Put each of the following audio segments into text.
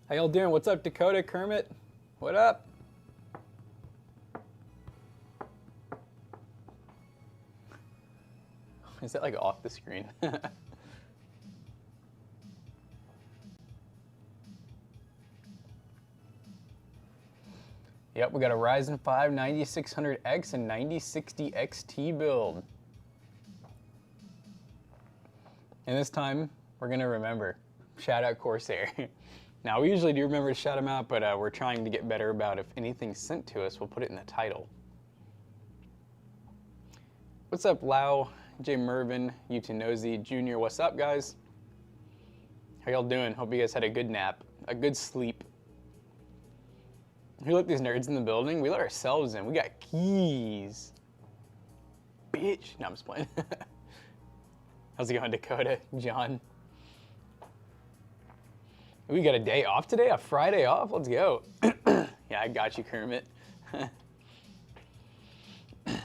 How y'all doing? What's up, Dakota, Kermit? What up? Is that like off the screen? Yep, we got a Ryzen 5 9600X and 9060 XT build. And this time, we're gonna remember. Shout out Corsair. Now, we usually do remember to shout them out, but we're trying to get better about if anything's sent to us, we'll put it in the title. What's up, Lau, J. Mervin, Nosy Jr., what's up, guys? How y'all doing? Hope you guys had a good nap, a good sleep. Who let these nerds in the building? We let ourselves in. We got keys. Bitch. No, I'm just playing. How's it going, Dakota? John? We got a day off today? A Friday off? Let's go. Yeah, I got you, Kermit. Yeah,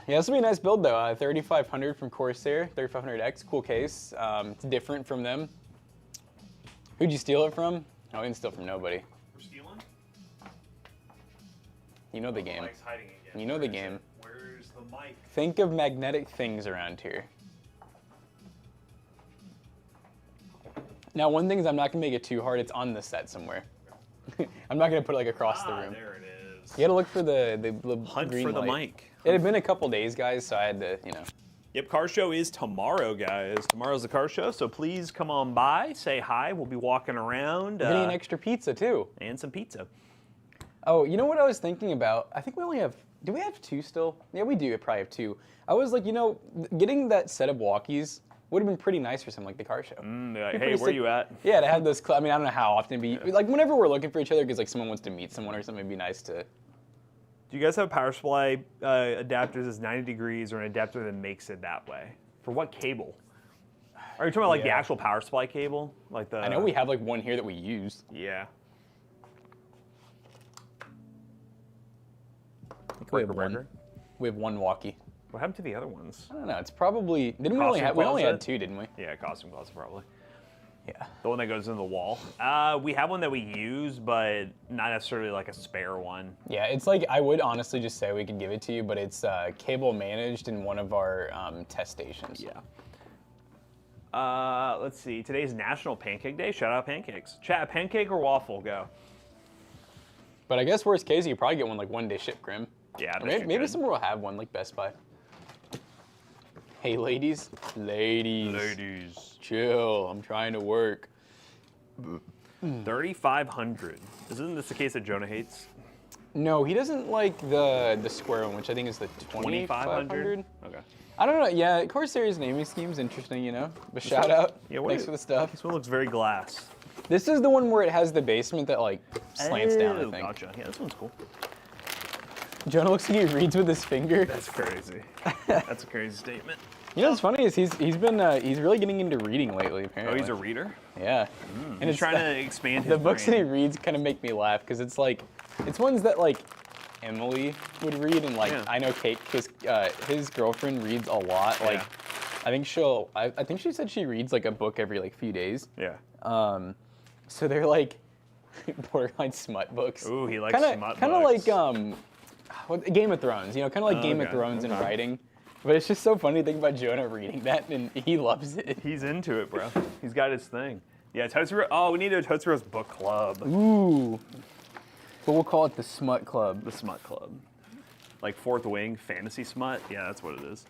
this will be a nice build, though. 3500 from Corsair, 3500X. Cool case. It's different from them. Who'd you steal it from? Oh, we didn't steal from nobody. We're stealing? You know the game. Mike's hiding again. You know the game. Where's the mic? Think of magnetic things around here. Now, one thing is I'm not going to make it too hard. It's on the set somewhere. I'm not going to put it like across the room. There it is. You got to look for the Hunt green for the light. mic. It had been a couple days, guys, so I had to, you know. Yep, car show is tomorrow, guys. Tomorrow's the car show, so please come on by, say hi. We'll be walking around. Getting an extra pizza, too. And some pizza. Oh, you know what I was thinking about? I think we only have, do we have 2 still? Yeah, we do probably have 2. I was like, you know, getting that set of walkies would have been pretty nice for something like the car show. Hey, where you at? Yeah, to have those, I mean, I don't know how often it'd be, like whenever we're looking for each other because like someone wants to meet someone or something, it'd be nice to. Do you guys have power supply adapters that's 90 degrees or an adapter that makes it that way? For what cable? Are you talking about like the actual power supply cable? Like the. I know we have like one here that we use. Yeah. I think we have one. We have one walkie. What happened to the other ones? I don't know. It's probably, didn't we only have, we only had 2, didn't we? Yeah, costume closet probably. Yeah. The one that goes in the wall. We have one that we use, but not necessarily like a spare one. Yeah, it's like, I would honestly just say we could give it to you, but it's cable managed in one of our test stations. Yeah. Let's see. Today's National Pancake Day. Shout out pancakes. Chat, pancake or waffle? Go. But I guess worst case, you could probably get one like one day ship, Grim. Yeah, maybe somewhere will have one, like Best Buy. Hey, ladies. Ladies. Chill. I'm trying to work. 3,500. Isn't this the case that Jonah hates? No, he doesn't like the square one, which I think is the 2,500. Okay. I don't know. Yeah, Corsair's naming scheme's interesting, you know. But shout out. Yeah, thanks for the stuff. This one looks very glass. This is the one where it has the basement that like slants down, I think. Gotcha. Yeah, this one's cool. Jonah looks like he reads with his finger. That's crazy. That's a crazy statement. You know what's funny is he's really getting into reading lately, apparently. Oh, he's a reader? Yeah. And he's trying to expand his The books that brain. he reads kind of make me laugh because it's like, it's ones that like Emily would read and like I know Kate because his girlfriend reads a lot. Like I think I think she said she reads like a book every like few days. Yeah. So they're like borderline smut books. Ooh, he likes smut books. Kind of like Game of Thrones, you know, kind of like Game of Thrones in writing. But it's just so funny to think about Jonah reading that, and he loves it. He's into it, bro. He's got his thing. Yeah, Tootsie Roll. Oh, we need a Tootsie Rolls book club. Ooh. But we'll call it the Smut Club. The Smut Club. Like Fourth Wing, fantasy smut? Yeah, that's what it is.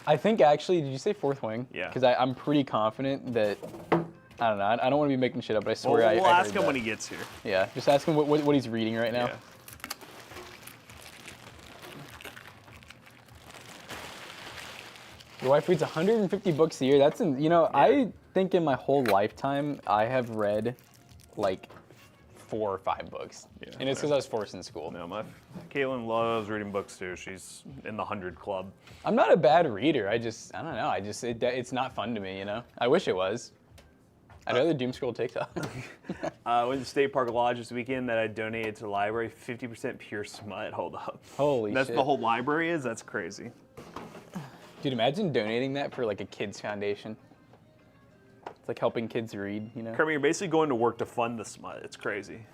I think actually, did you say Fourth Wing? Yeah. Because I'm pretty confident that, I don't know, I don't want to be making shit up, but I swear I We'll ask heard him that. when he gets here. Yeah, just ask him what he's reading right now. Yeah. Your wife reads 150 books a year. That's, you know, I think in my whole lifetime, I have read like 4 or 5 books. Yeah, and it's because I was forced in school. No, Caitlin loves reading books too. She's in the 100 club. I'm not a bad reader. I don't know. It's not fun to me, you know? I wish it was. I'd rather doom scroll TikTok. Went to State Park Lodge this weekend that I donated to the library. 50% pure smut. Hold up. Holy shit. That's the whole library is? That's crazy. Dude, imagine donating that for like a kids foundation. It's like helping kids read, you know? Kermit, you're basically going to work to fund the smut. It's crazy.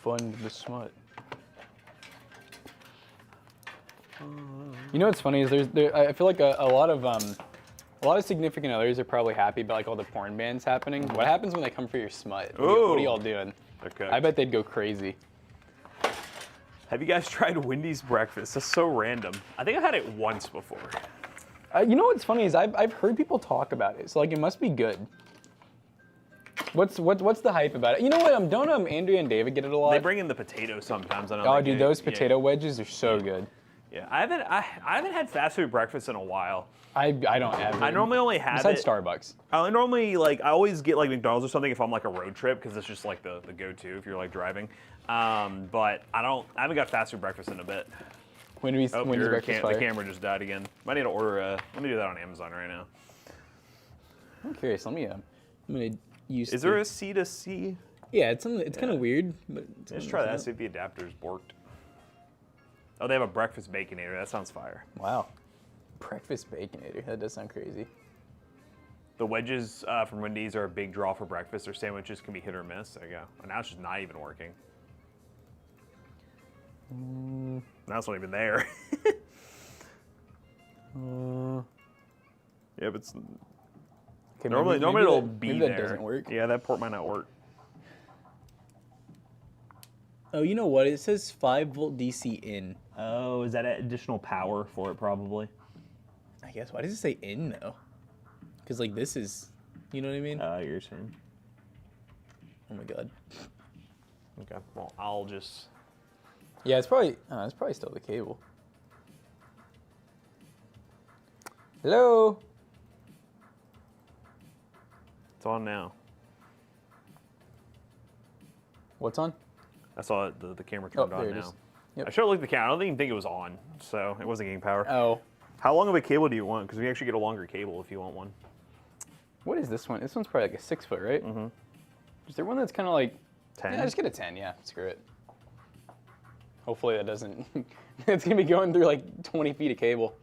fund the smut. You know what's funny is I feel like a lot of significant others are probably happy about like all the porn bans happening. What happens when they come for your smut? What are y'all doing? Okay. I bet they'd go crazy. Have you guys tried Wendy's breakfast? That's so random. I think I had it once before. You know what's funny is I've heard people talk about it, so like it must be good. What's the hype about it? You know what? Don't Andrea and David get it a lot? They bring in the potatoes sometimes. I don't Oh, dude, those potato wedges are so good. Yeah, I haven't had fast food breakfast in a while. I don't have it. I normally only have besides it. Starbucks. I normally I always get like McDonald's or something if I'm like a road trip because it's just like the go-to if you're like driving. But I haven't got fast food breakfast in a bit. Wendy's breakfast fire. The camera just died again. Might need to order. Let me do that on Amazon right now. I'm curious. I'm gonna use. Is there a C to C? Yeah, it's kind of weird, but Let's try that. See if the adapter's borked. Oh, they have a breakfast baconator. That sounds fire. Wow, breakfast baconator. That does sound crazy. The wedges from Wendy's are a big draw for breakfast. Their sandwiches can be hit or miss. There you go. And now it's just not even working. Now it's not even there. Yeah, but it's Okay, normally it'll be maybe there. That doesn't work. Yeah, that port might not work. Oh, you know what? It says 5-volt DC in. Oh, is that additional power for it probably? I guess. Why does it say in though? Because like this is, you know what I mean? You're saying. Oh my god. Okay. Well, I'll just. Yeah, it's probably still the cable. Hello. It's on now. What's on? I saw the camera turned on there it now. is. Yep. I should have looked at the camera. I don't even think it was on, so it wasn't getting power. Oh. How long of a cable do you want? Because we actually get a longer cable if you want one. What is this one? This one's probably like a 6 foot, right? Mm-hmm. Is there one that's kind of like 10? Yeah, just get a 10. Yeah, screw it. Hopefully that doesn't. It's gonna be going through like 20 feet of cable.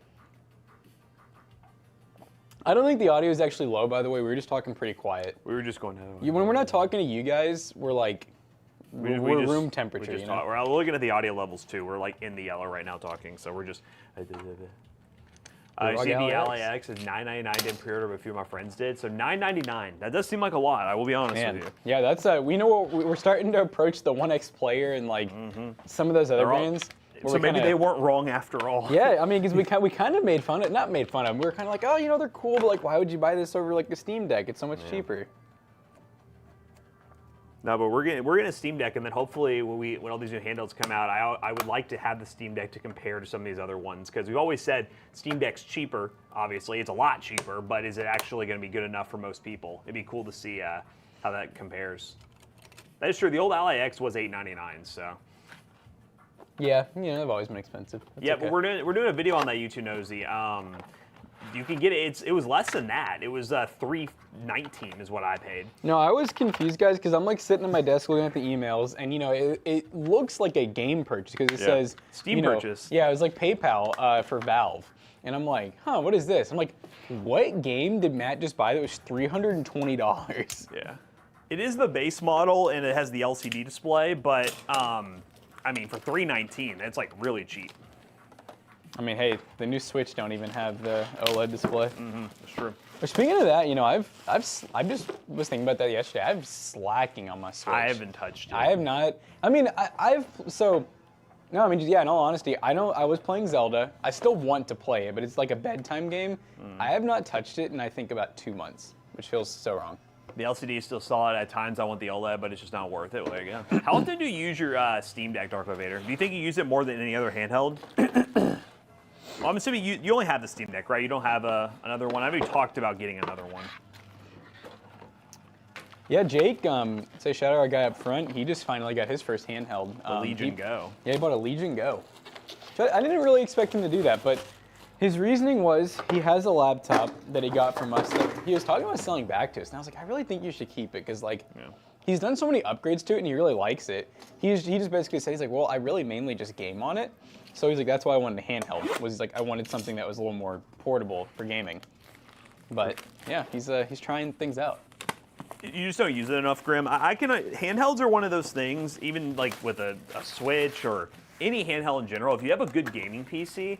I don't think the audio is actually low, by the way. We were just talking pretty quiet. We were just going to. When we're not talking to you guys, we're like, we're just, room temperature. You know? We're looking at the audio levels too. We're like in the yellow right now talking, so we're just. You see the LAX is $9.99. Didn't pre-order, but a few of my friends did. So $9.99. That does seem like a lot. I will be honest with you. Yeah, that's we know what we're starting to approach the 1X player and like some of those other brands. So maybe they weren't wrong after all. Yeah, I mean, because we kind of made fun of, not made fun of them. We were kind of like, oh, you know, they're cool, but like, why would you buy this over like the Steam Deck? It's so much cheaper. No, but we're getting a Steam Deck, and then hopefully when all these new handhelds come out, I would like to have the Steam Deck to compare to some of these other ones, because we've always said Steam Deck's cheaper. Obviously, it's a lot cheaper, but is it actually going to be good enough for most people? It'd be cool to see how that compares. That is true. The old LAX was $8.99, so. Yeah, you know, they've always been expensive. That's yeah, okay. but we're doing a video on that YouTube Nosy. You can get it. It was less than that. It was $3.19 is what I paid. No, I was confused, guys, because I'm like sitting at my desk looking at the emails, and you know, it looks like a game purchase because it says Steam purchase. Yeah, it was like PayPal for Valve, and I'm like, huh, what is this? I'm like, what game did Matt just buy that was $320? Yeah, it is the base model, and it has the LCD display, but I mean, for $3.19, that's like really cheap. I mean, hey, the new Switch don't even have the OLED display. That's true. But speaking of that, you know, I just was thinking about that yesterday. I'm slacking on my Switch. I haven't touched it. I have not. I mean, no, I mean, yeah, in all honesty, I was playing Zelda. I still want to play it, but it's like a bedtime game. I have not touched it in, I think, about 2 months, which feels so wrong. The LCD is still solid. At times, I want the OLED, but it's just not worth it. Well, there you go. How often do you use your Steam Deck, Dark Vader? Do you think you use it more than any other handheld? Well, I'm assuming you only have the Steam Deck, right? You don't have another one. I've already talked about getting another one. Yeah, Jake, say shout out our guy up front. He just finally got his first handheld. The Legion Go. Yeah, he bought a Legion Go. So I didn't really expect him to do that, but his reasoning was he has a laptop that he got from us that he was talking about selling back to us. And I was like, I really think you should keep it because, like, he's done so many upgrades to it and he really likes it. He just basically said, he's like, well, I really mainly just game on it. So he's like, that's why I wanted a handheld. Was like, I wanted something that was a little more portable for gaming. But yeah, he's trying things out. You just don't use it enough, Grim. I can. Handhelds are one of those things, even like with a Switch or any handheld in general. If you have a good gaming PC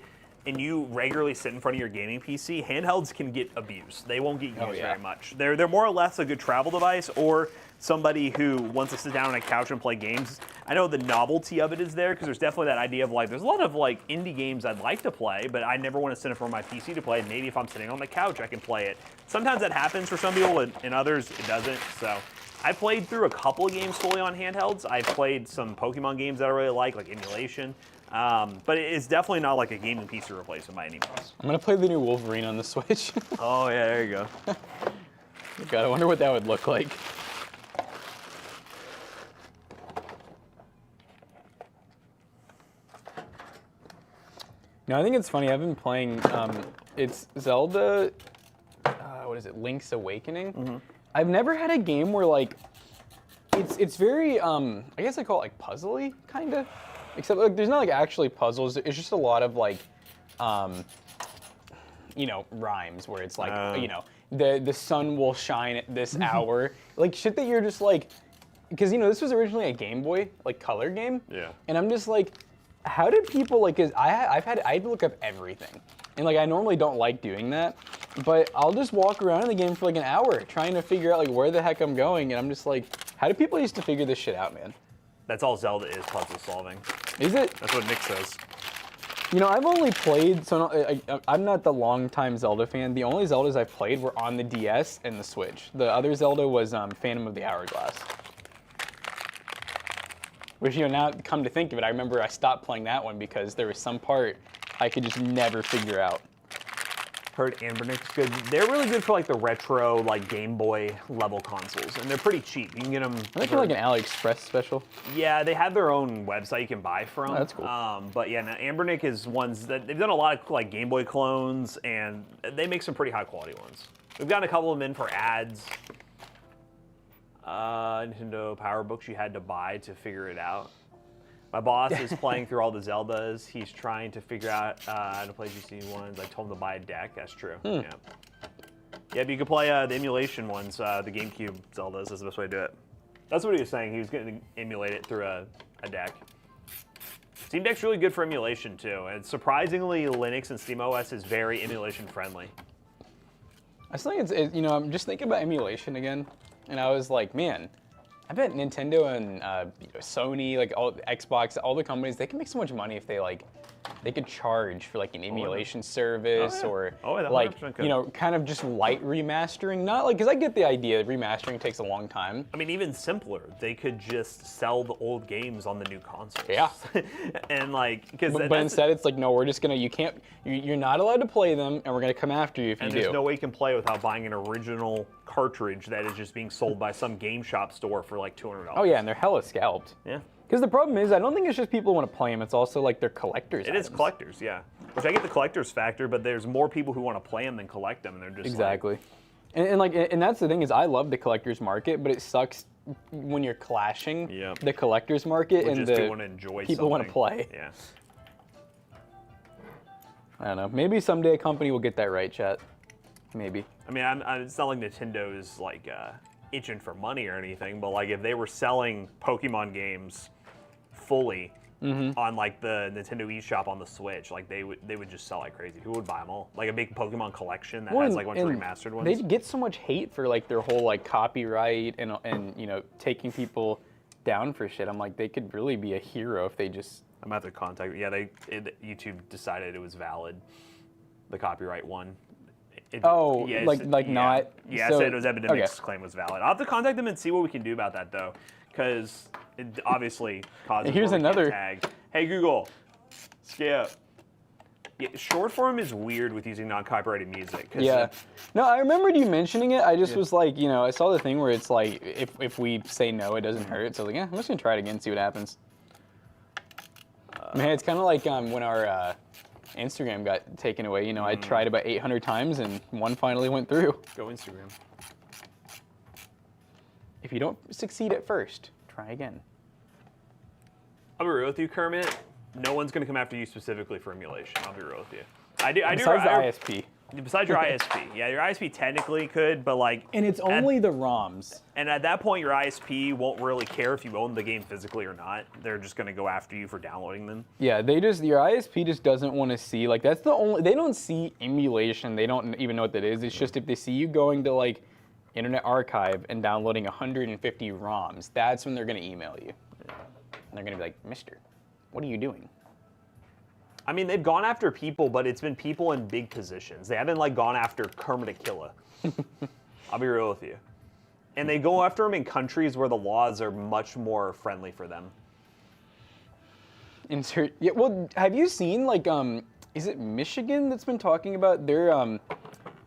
and you regularly sit in front of your gaming PC, handhelds can get abused. They won't get used very much. They're more or less a good travel device or somebody who wants to sit down on a couch and play games. I know the novelty of it is there because there's definitely that idea of like, there's a lot of like indie games I'd like to play, but I never want to sit in front of my PC to play. Maybe if I'm sitting on the couch, I can play it. Sometimes that happens for some people, and others it doesn't. So I played through a couple of games fully on handhelds. I played some Pokemon games that I really like Emulation. But it's definitely not like a gaming PC replacement by any means. I'm gonna play the new Wolverine on the Switch. Oh yeah, there you go. God, I wonder what that would look like. No, I think it's funny. I've been playing. It's Zelda. What is it? Link's Awakening. Mm-hmm. I've never had a game where like it's very. I guess I call it like puzzly kind of. Except like there's not like actually puzzles. It's just a lot of like, you know, rhymes where it's like you know the sun will shine at this hour. Like shit that you're just like, because you know this was originally a Game Boy like color game. Yeah. And I'm just like, how did people like? Cause I had to look up everything, and like I normally don't like doing that, but I'll just walk around in the game for like an hour trying to figure out like where the heck I'm going, and I'm just like, how do people used to figure this shit out, man? That's all Zelda is, puzzle solving. Is it? That's what Nick says. You know, I've only played, so I'm not the long-time Zelda fan. The only Zeldas I've played were on the DS and the Switch. The other Zelda was Phantom of the Hourglass. Which, you know, now come to think of it, I remember I stopped playing that one because there was some part I could just never figure out. Heard Ambernick's good. They're really good for like the retro, like Game Boy level consoles, and they're pretty cheap. You can get them. I think they're like an AliExpress special. Yeah, they have their own website you can buy from. Oh, that's cool. But yeah, now Ambernick is ones that they've done a lot of like Game Boy clones, and they make some pretty high quality ones. We've gotten a couple of them in for ads. Nintendo Power Books you had to buy to figure it out. My boss is playing through all the Zeldas. He's trying to figure out how to play GC ones. I told him to buy a deck. That's true. Yeah. Yeah, but you could play the emulation ones, the GameCube Zeldas. That's the best way to do it. That's what he was saying. He was going to emulate it through a deck. Steam Deck's really good for emulation too, and surprisingly, Linux and SteamOS is very emulation friendly. I just think it's you know, I'm just thinking about emulation again, and I was like, man. I bet Nintendo and Sony, like all Xbox, all the companies, they can make so much money if they could charge for like an emulation service or like you know, kind of just light remastering. Not like, because I get the idea that remastering takes a long time. I mean, even simpler, they could just sell the old games on the new consoles. Yeah. And like, because but instead it's like, no, we're just gonna, you're not allowed to play them, and we're gonna come after you if you do. And there's no way you can play without buying an original cartridge that is just being sold by some game shop store for like $200. Oh yeah, and they're hella scalped. Yeah. Because the problem is, I don't think it's just people who want to play them. It's also like they're collectors. It is collectors, yeah. Which I get the collectors factor, but there's more people who want to play them than collect them, and they're just exactly. Like, and that's the thing is, I love the collectors market, but it sucks when you're clashing the collectors market and the people want to play. Yeah. I don't know. Maybe someday a company will get that right, chat. Maybe. I mean, it's not like Nintendo is like itching for money or anything, but like if they were selling Pokemon games fully on like the Nintendo eShop on the Switch, like they would just sell like crazy. People would buy them all. Like a big Pokemon collection that has like a bunch of remastered ones. They get so much hate for like their whole like copyright and you know, taking people down for shit. I'm like, they could really be a hero if they just. I'm gonna have to contact. Yeah, YouTube decided it was valid. The copyright one. Not. Yeah, so, I said it was Epidemic's claim was valid. I'll have to contact them and see what we can do about that though, because it obviously causes. Here's another tag. Hey Google, skip. Yeah, short form is weird with using non-copyrighted music. Yeah. No, I remembered you mentioning it. I just was like, you know, I saw the thing where it's like, if we say no, it doesn't hurt. So I was like, yeah, I'm just gonna try it again, see what happens. Man, it's kind of like when our Instagram got taken away. You know, I tried about 800 times and one finally went through. Go Instagram. If you don't succeed at first, try again. I'll be real with you, Kermit. No one's gonna come after you specifically for emulation. I'll be real with you. I do. Besides the ISP. Besides your ISP. Yeah, your ISP technically could, but like... And it's only the ROMs. And at that point, your ISP won't really care if you own the game physically or not. They're just going to go after you for downloading them. Yeah, your ISP just doesn't want to see, like, that's the only, they don't see emulation. They don't even know what that is. It's just if they see you going to, like, Internet Archive and downloading 150 ROMs, that's when they're going to email you. And they're going to be like, mister, what are you doing? I mean, they've gone after people, but it's been people in big positions. They haven't, like, gone after Kermit Aquila. I'll be real with you. And they go after them in countries where the laws are much more friendly for them. Yeah, well, have you seen, like, is it Michigan that's been talking about their,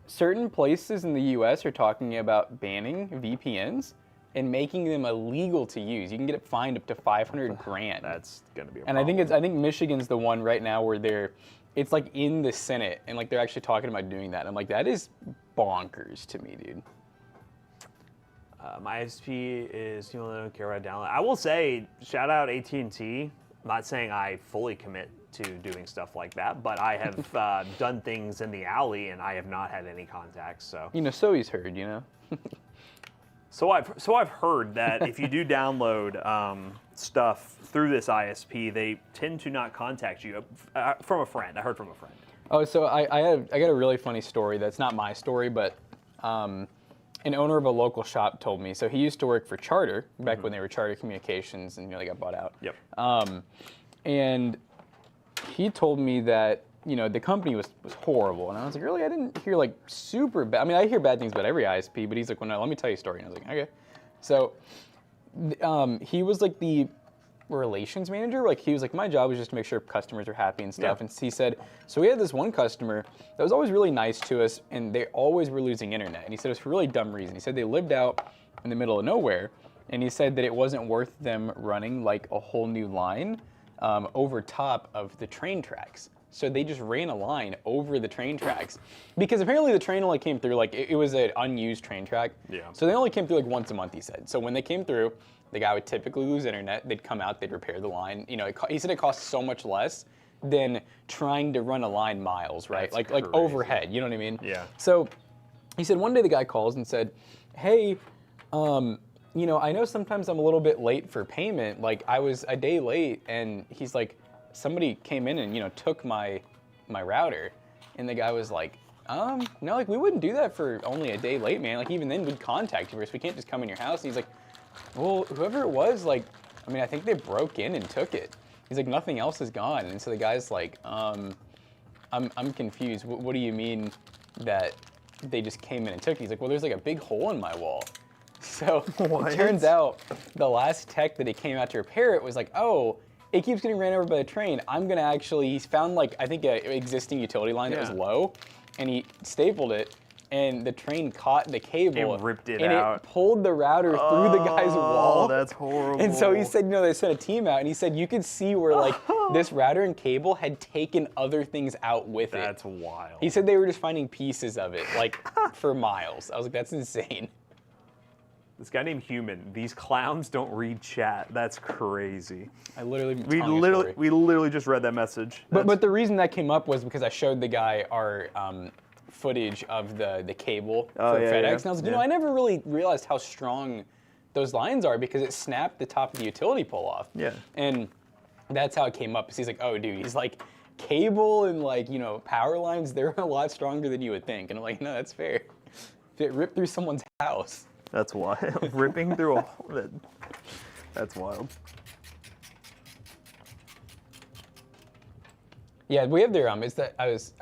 certain places in the U.S. are talking about banning VPNs and making them illegal to use. You can get it fined up to 500 grand. That's gonna be a problem. And I think Michigan's the one right now where it's like in the Senate and like they're actually talking about doing that. I'm like, that is bonkers to me, dude. My ISP is, I don't care about download. I will say, shout out AT&T. I'm not saying I fully commit to doing stuff like that, but I have done things in the alley and I have not had any contacts. So so he's heard, So I've heard that if you do download stuff through this ISP, they tend to not contact you. From a friend, I heard from a friend. Oh, so I got a really funny story. That's not my story, but an owner of a local shop told me. So he used to work for Charter back when they were Charter Communications, and they got bought out. Yep. And he told me that the company was horrible, and I was like, really? I didn't hear like super bad. I mean, I hear bad things about every ISP, but he's like, well, no, let me tell you a story. And I was like, okay. So he was like the relations manager. Like he was like, my job was just to make sure customers are happy and stuff. Yeah. And he said, so we had this one customer that was always really nice to us, and they always were losing internet. And he said it was for a really dumb reason. He said they lived out in the middle of nowhere, and he said that it wasn't worth them running like a whole new line over top of the train tracks. So they just ran a line over the train tracks because apparently the train only came through, like it was an unused train track. Yeah. So they only came through like once a month, he said. So when they came through, the guy would typically lose internet. They'd come out, they'd repair the line. He said it costs so much less than trying to run a line miles, right? That's like overhead, you know what I mean? Yeah. So he said one day the guy calls and said, hey, I know sometimes I'm a little bit late for payment. Like I was a day late, and he's like, somebody came in and took my router, and the guy was like, no, like we wouldn't do that for only a day late, man. Like even then we'd contact you first. We can't just come in your house. And he's like, well, whoever it was, like, I mean, I think they broke in and took it. He's like, nothing else is gone. And so the guy's like, I'm confused. What do you mean that they just came in and took it? He's like, well, there's like a big hole in my wall. So it turns out the last tech that he came out to repair it was like, oh, it keeps getting ran over by the train. He's found like, I think an existing utility line that was low, and he stapled it, and the train caught the cable. It ripped it and out. It pulled the router through the guy's wall. Oh, that's horrible. And so he said, they sent a team out, and he said you could see where like this router and cable had taken other things out with it. That's wild. He said they were just finding pieces of it, like for miles. I was like, that's insane. This guy named Human. These clowns don't read chat. That's crazy. We literally just read that message. But the reason that came up was because I showed the guy our footage of the cable for FedEx, and I was like, I never really realized how strong those lines are because it snapped the top of the utility pole off. Yeah. And that's how it came up. He's like, oh, dude, he's like, cable and like power lines, they're a lot stronger than you would think. And I'm like, no, that's fair. If it ripped through someone's house. That's wild. Ripping through that's wild. Yeah, we have their I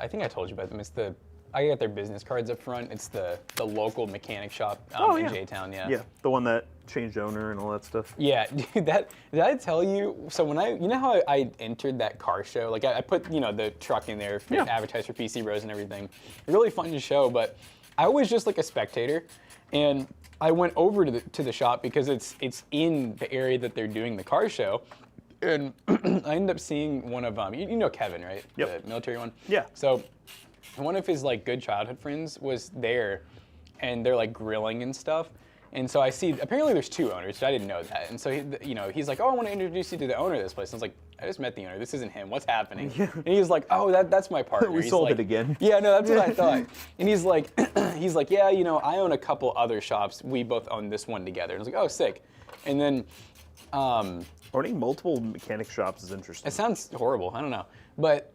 think I told you about them. I got their business cards up front. It's the local mechanic shop in J-Town, yeah. Yeah, the one that changed owner and all that stuff. Yeah, dude, did I tell you? So when how I entered that car show? Like I put the truck in there, advertised for pcbros and everything. Really fun to show, but I was just like a spectator, and I went over to the shop because it's in the area that they're doing the car show, and I ended up seeing one of Kevin, right? Yep. The military one. Yeah. So one of his like good childhood friends was there, and they're like grilling and stuff, And so I see, apparently there's 2 owners, so I didn't know that. And so, he's like, oh, I want to introduce you to the owner of this place. And I was like, I just met the owner. This isn't him. What's happening? And he's like, oh, that's my partner. We He's sold like, it again. Yeah, no, that's what I thought. And he's like, yeah, I own a couple other shops. We both own this one together. And I was like, oh, sick. And then, owning multiple mechanic shops is interesting. it sounds horrible. I don't know. But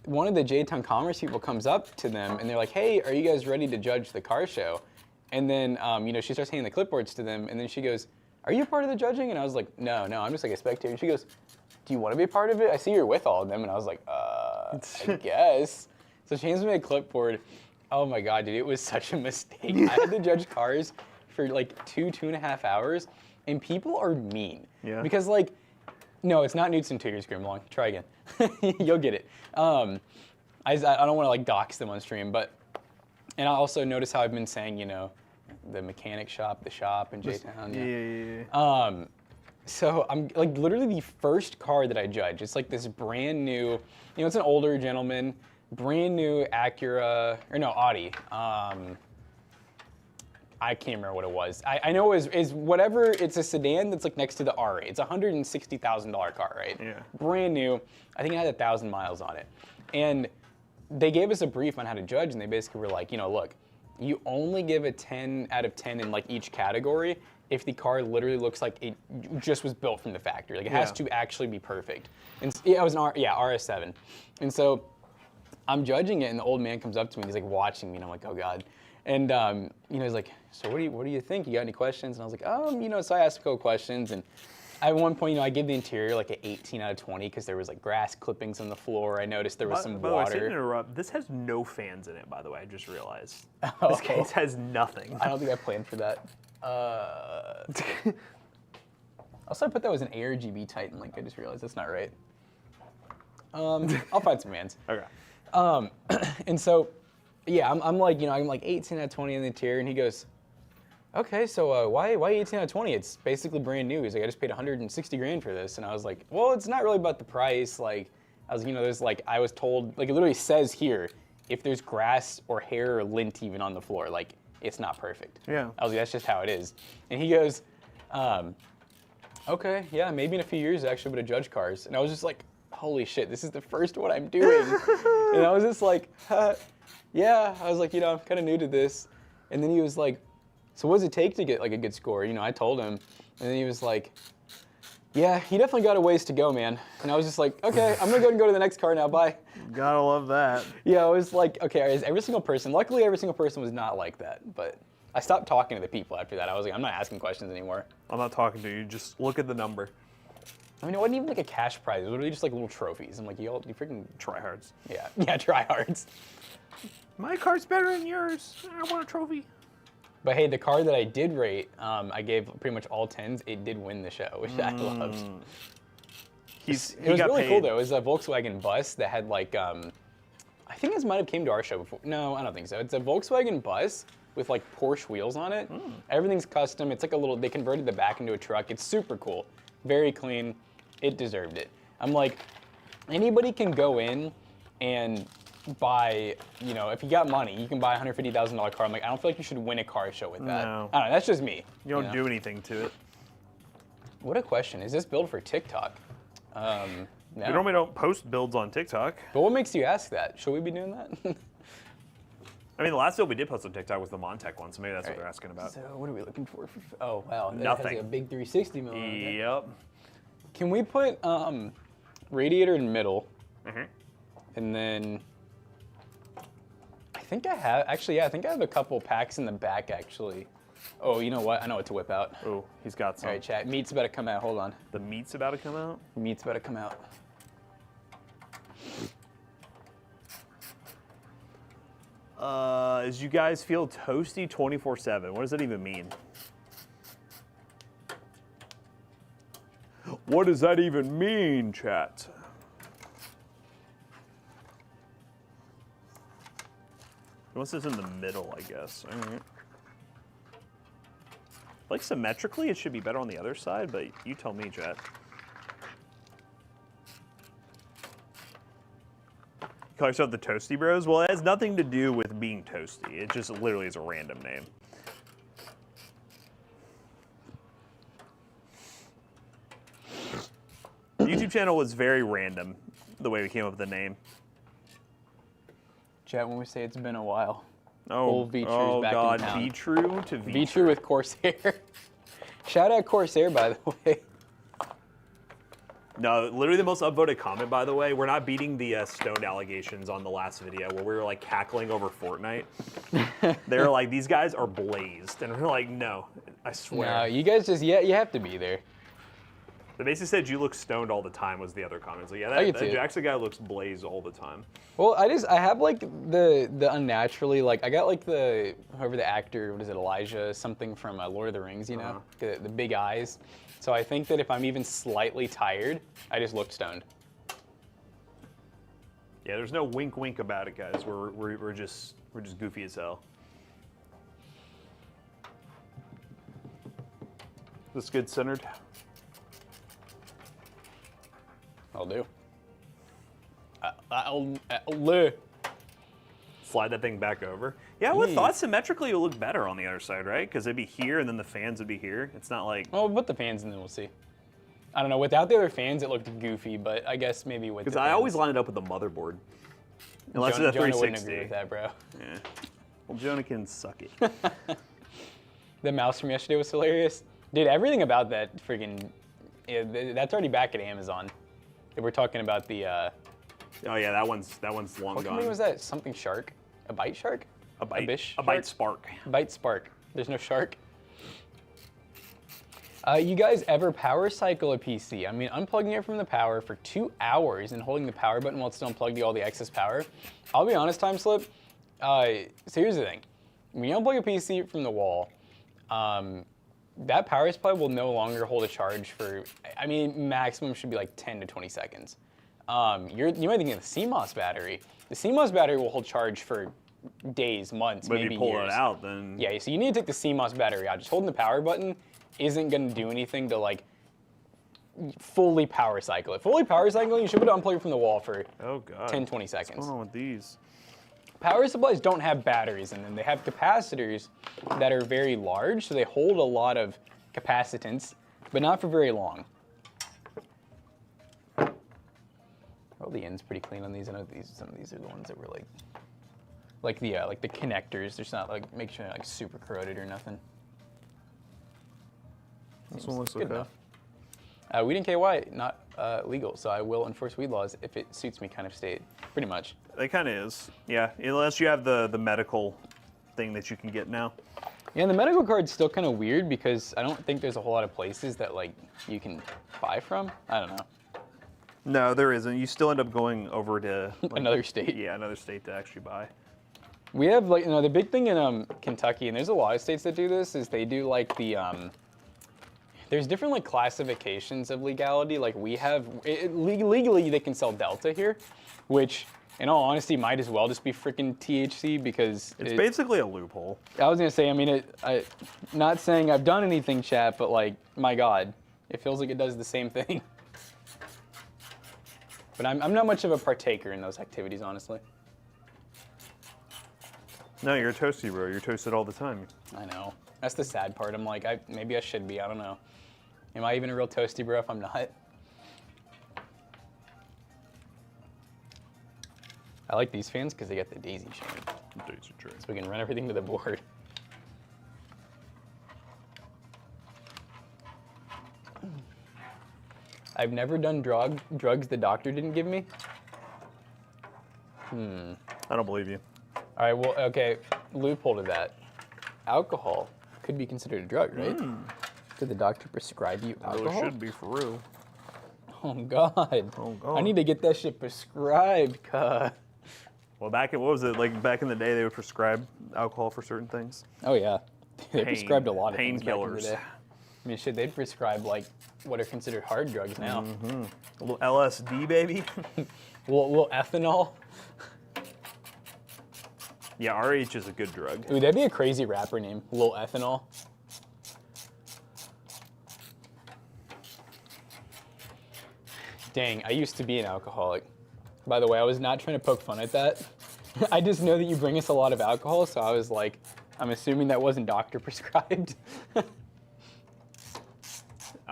one of the J-Town Commerce people comes up to them and they're like, hey, are you guys ready to judge the car show? And then, she starts handing the clipboards to them, and then she goes, are you a part of the judging? And I was like, no, I'm just like a spectator. And she goes, do you want to be a part of it? I see you're with all of them. And I was like, I guess. So she hands me a clipboard. Oh my God, dude, it was such a mistake. I had to judge cars for like 2.5 hours, and people are mean. Yeah. Because no, it's not Knudsen 2 years Grimlong. Try again. You'll get it. I don't want to like dox them on stream, and I also notice how I've been saying, the mechanic shop, the shop in J-Town. Yeah. So I'm like literally the first car that I judge. It's like this brand new, it's an older gentleman, brand new Acura, or no, Audi. I can't remember what it was. I know it is whatever, it's a sedan that's like next to the R8. It's a $160,000 car, right? Yeah. Brand new. I think it had 1,000 miles on it. And they gave us a brief on how to judge, and they basically were like, look, you only give a 10 out of 10 in like each category if the car literally looks like it just was built from the factory. Like it has to actually be perfect. And it was an RS7. And so I'm judging it, and the old man comes up to me, and he's like watching me, and I'm like, oh God. And he's like, so what do you think? You got any questions? And I was like, so I asked a couple questions, and at one point, I gave the interior like an 18 out of 20 because there was like grass clippings on the floor. I noticed there was some by the way, water. to interrupt, this has no fans in it, by the way. I just realized. Oh. This case has nothing. I don't think I planned for that. Also, I put that was an ARGB Titan link. I just realized that's not right. I'll find some fans. Okay. And so, yeah, I'm like, I'm like 18 out of 20 in the interior, and he goes, okay, so why 18 out of 20? It's basically brand new. He's like, I just paid 160 grand for this. And I was like, well, it's not really about the price. Like, I was, there's like, I was told, like, it literally says here, if there's grass or hair or lint even on the floor, like, it's not perfect. Yeah. I was like, that's just how it is. And he goes, okay, yeah, maybe in a few years I actually would have judged cars. And I was just like, holy shit, this is the first one I'm doing. And I was just like, yeah. I was like, I'm kind of new to this. And then he was like, so what does it take to get like a good score? I told him, and then he was like, yeah, you definitely got a ways to go, man. And I was just like, okay, I'm gonna go ahead and go to the next car now, bye. Gotta love that. Yeah, I was like, okay, is every single person, luckily every single person was not like that, but I stopped talking to the people after that. I was like, I'm not asking questions anymore. I'm not talking to you, just look at the number. I mean, it wasn't even like a cash prize, it was literally just like little trophies. I'm like, you freaking Tryhards. Yeah, tryhards. My car's better than yours. I want a trophy. But hey, the car that I did rate, I gave pretty much all 10s. It did win the show, which I loved. It was really cool though. It was a Volkswagen bus that had like, I think this might have came to our show before. No, I don't think so. It's a Volkswagen bus with like Porsche wheels on it. Everything's custom. It's like they converted the back into a truck. It's super cool. Very clean. It deserved it. I'm like, anybody can go in and buy, if you got money, you can buy a $150,000 car. I'm like, I don't feel like you should win a car show with that. No. I don't know, that's just me. You don't do anything to it. What a question. Is this build for TikTok? No. We normally don't post builds on TikTok. But what makes you ask that? Should we be doing that? I mean, the last build we did post on TikTok was the Montec one, so maybe that's what they're asking about. So what are we looking for? Oh, wow. That Nothing. has like a big 360 mil. Yep. Can we put radiator in the middle? Mm-hmm. And then I think I have, actually, yeah, I think I have a couple packs in the back, actually. Oh, you know what? I know what to whip out. Oh, he's got some. All right, chat. Meat's about to come out. Hold on. The meat's about to come out? Meat's about to come out. As you guys feel toasty 24/7. What does that even mean? What does that even mean, chat? He wants this in the middle, I guess. All right. Like symmetrically, it should be better on the other side, but you tell me, chat. You call yourself the Toasty Bros? Well, it has nothing to do with being toasty. It just literally is a random name. The YouTube channel was very random, the way we came up with the name. Chat, when we say it's been a while. Oh, Old V-True's back God, in town. V-True to V-True. V-True with Corsair. Shout out Corsair, by the way. No, literally the most upvoted comment, by the way. We're not beating the stoned allegations on the last video where we were like cackling over Fortnite. They were like, these guys are blazed. And we're like, no, I swear. No, you guys just, yeah, you have to be there. They basically said you look stoned all the time was the other comment. So yeah, I that get to. Jackson guy looks blazed all the time. Well, I have like the unnaturally, like I got like whoever the actor, what is it, Elijah, something from Lord of the Rings, you know, the big eyes. So I think that if I'm even slightly tired, I just look stoned. Yeah, there's no wink wink about it, guys. We're just goofy as hell. This good centered? I'll do. Slide that thing back over. Yeah, I would have thought symmetrically it would look better on the other side, right? Because it'd be here and then the fans would be here. It's not like... Well, we'll put the fans and then we'll see. I don't know. Without the other fans, it looked goofy, but I guess maybe with Because the I fans. always line it up with the motherboard. Unless it's a Jonah 360. wouldn't agree with that, bro. Yeah. Well, Jonah can suck it. The mouse from yesterday was hilarious. Dude, everything about that freaking... Yeah, that's already back at Amazon. If we're talking about the... Oh yeah, that one's long What gone. company was that? Something Shark? A Bite Shark? A bite. Bish A bite shark? spark. Bite Spark. There's no shark. You guys ever power cycle a PC? I mean, unplugging it from the power for 2 hours and holding the power button while it's still unplugged to get all the excess power. I'll be honest, Time Slip. So here's the thing. When you unplug a PC from the wall, that power supply will no longer hold a charge for, I mean, maximum should be like 10 to 20 seconds. You might think of the CMOS battery. The CMOS battery will hold charge for days, months, But maybe if you pull years. it out, then... Yeah, so you need to take the CMOS battery out. Just holding the power button isn't going to do anything to like fully power cycle it. Fully power cycling, you should be able to unplug it from the wall for Oh, God. 10, 20 What's seconds. going on with these? Power supplies don't have batteries in them. They have capacitors that are very large, so they hold a lot of capacitance, but not for very long. Oh, the end's pretty clean on these. I know some of these are the ones that were like the connectors. There's not like make sure they're like super corroded or nothing. This one looks Good okay. enough. Weed and KY not legal, so I will enforce weed laws if it suits me, kind of state. Pretty much. It kind of is. Yeah, unless you have the medical thing that you can get now. Yeah, and the medical card's still kind of weird because I don't think there's a whole lot of places that like you can buy from. I don't know. No, there isn't. You still end up going over to like, Another state. Yeah, another state to actually buy. We have like the big thing in Kentucky, and there's a lot of states that do this. Is they do like the there's different like classifications of legality. Like we have legally they can sell Delta here, which in all honesty might as well just be freaking THC because It's basically a loophole. I was gonna say, I mean, not saying I've done anything, chat, but like, my God, it feels like it does the same thing. But I'm not much of a partaker in those activities, honestly. No, you're a toasty, bro. You're toasted all the time. I know. That's the sad part. I'm like, maybe I should be. I don't know. Am I even a real toasty bro if I'm not? I like these fans because they get the daisy chain. Daisy chain. So we can run everything to the board. I've never done drugs the doctor didn't give me. I don't believe you. All right, well, okay, loophole to that. Alcohol could be considered a drug, right? Did the doctor prescribe you Really alcohol? should be for real. Oh, God. Oh, God. I need to get that shit prescribed, cuz. Well, back in, what was it, like back in the day, they would prescribe alcohol for certain things? Oh, yeah. They prescribed a lot of things back in the painkillers. day. I mean, shit, they'd prescribe, like, what are considered hard drugs now. A little LSD, baby. A little ethanol. Yeah, RH is a good drug. Ooh, that'd be a crazy rapper name. Lil Ethanol. Dang, I used to be an alcoholic. By the way, I was not trying to poke fun at that. I just know that you bring us a lot of alcohol, so I was like, I'm assuming that wasn't doctor prescribed.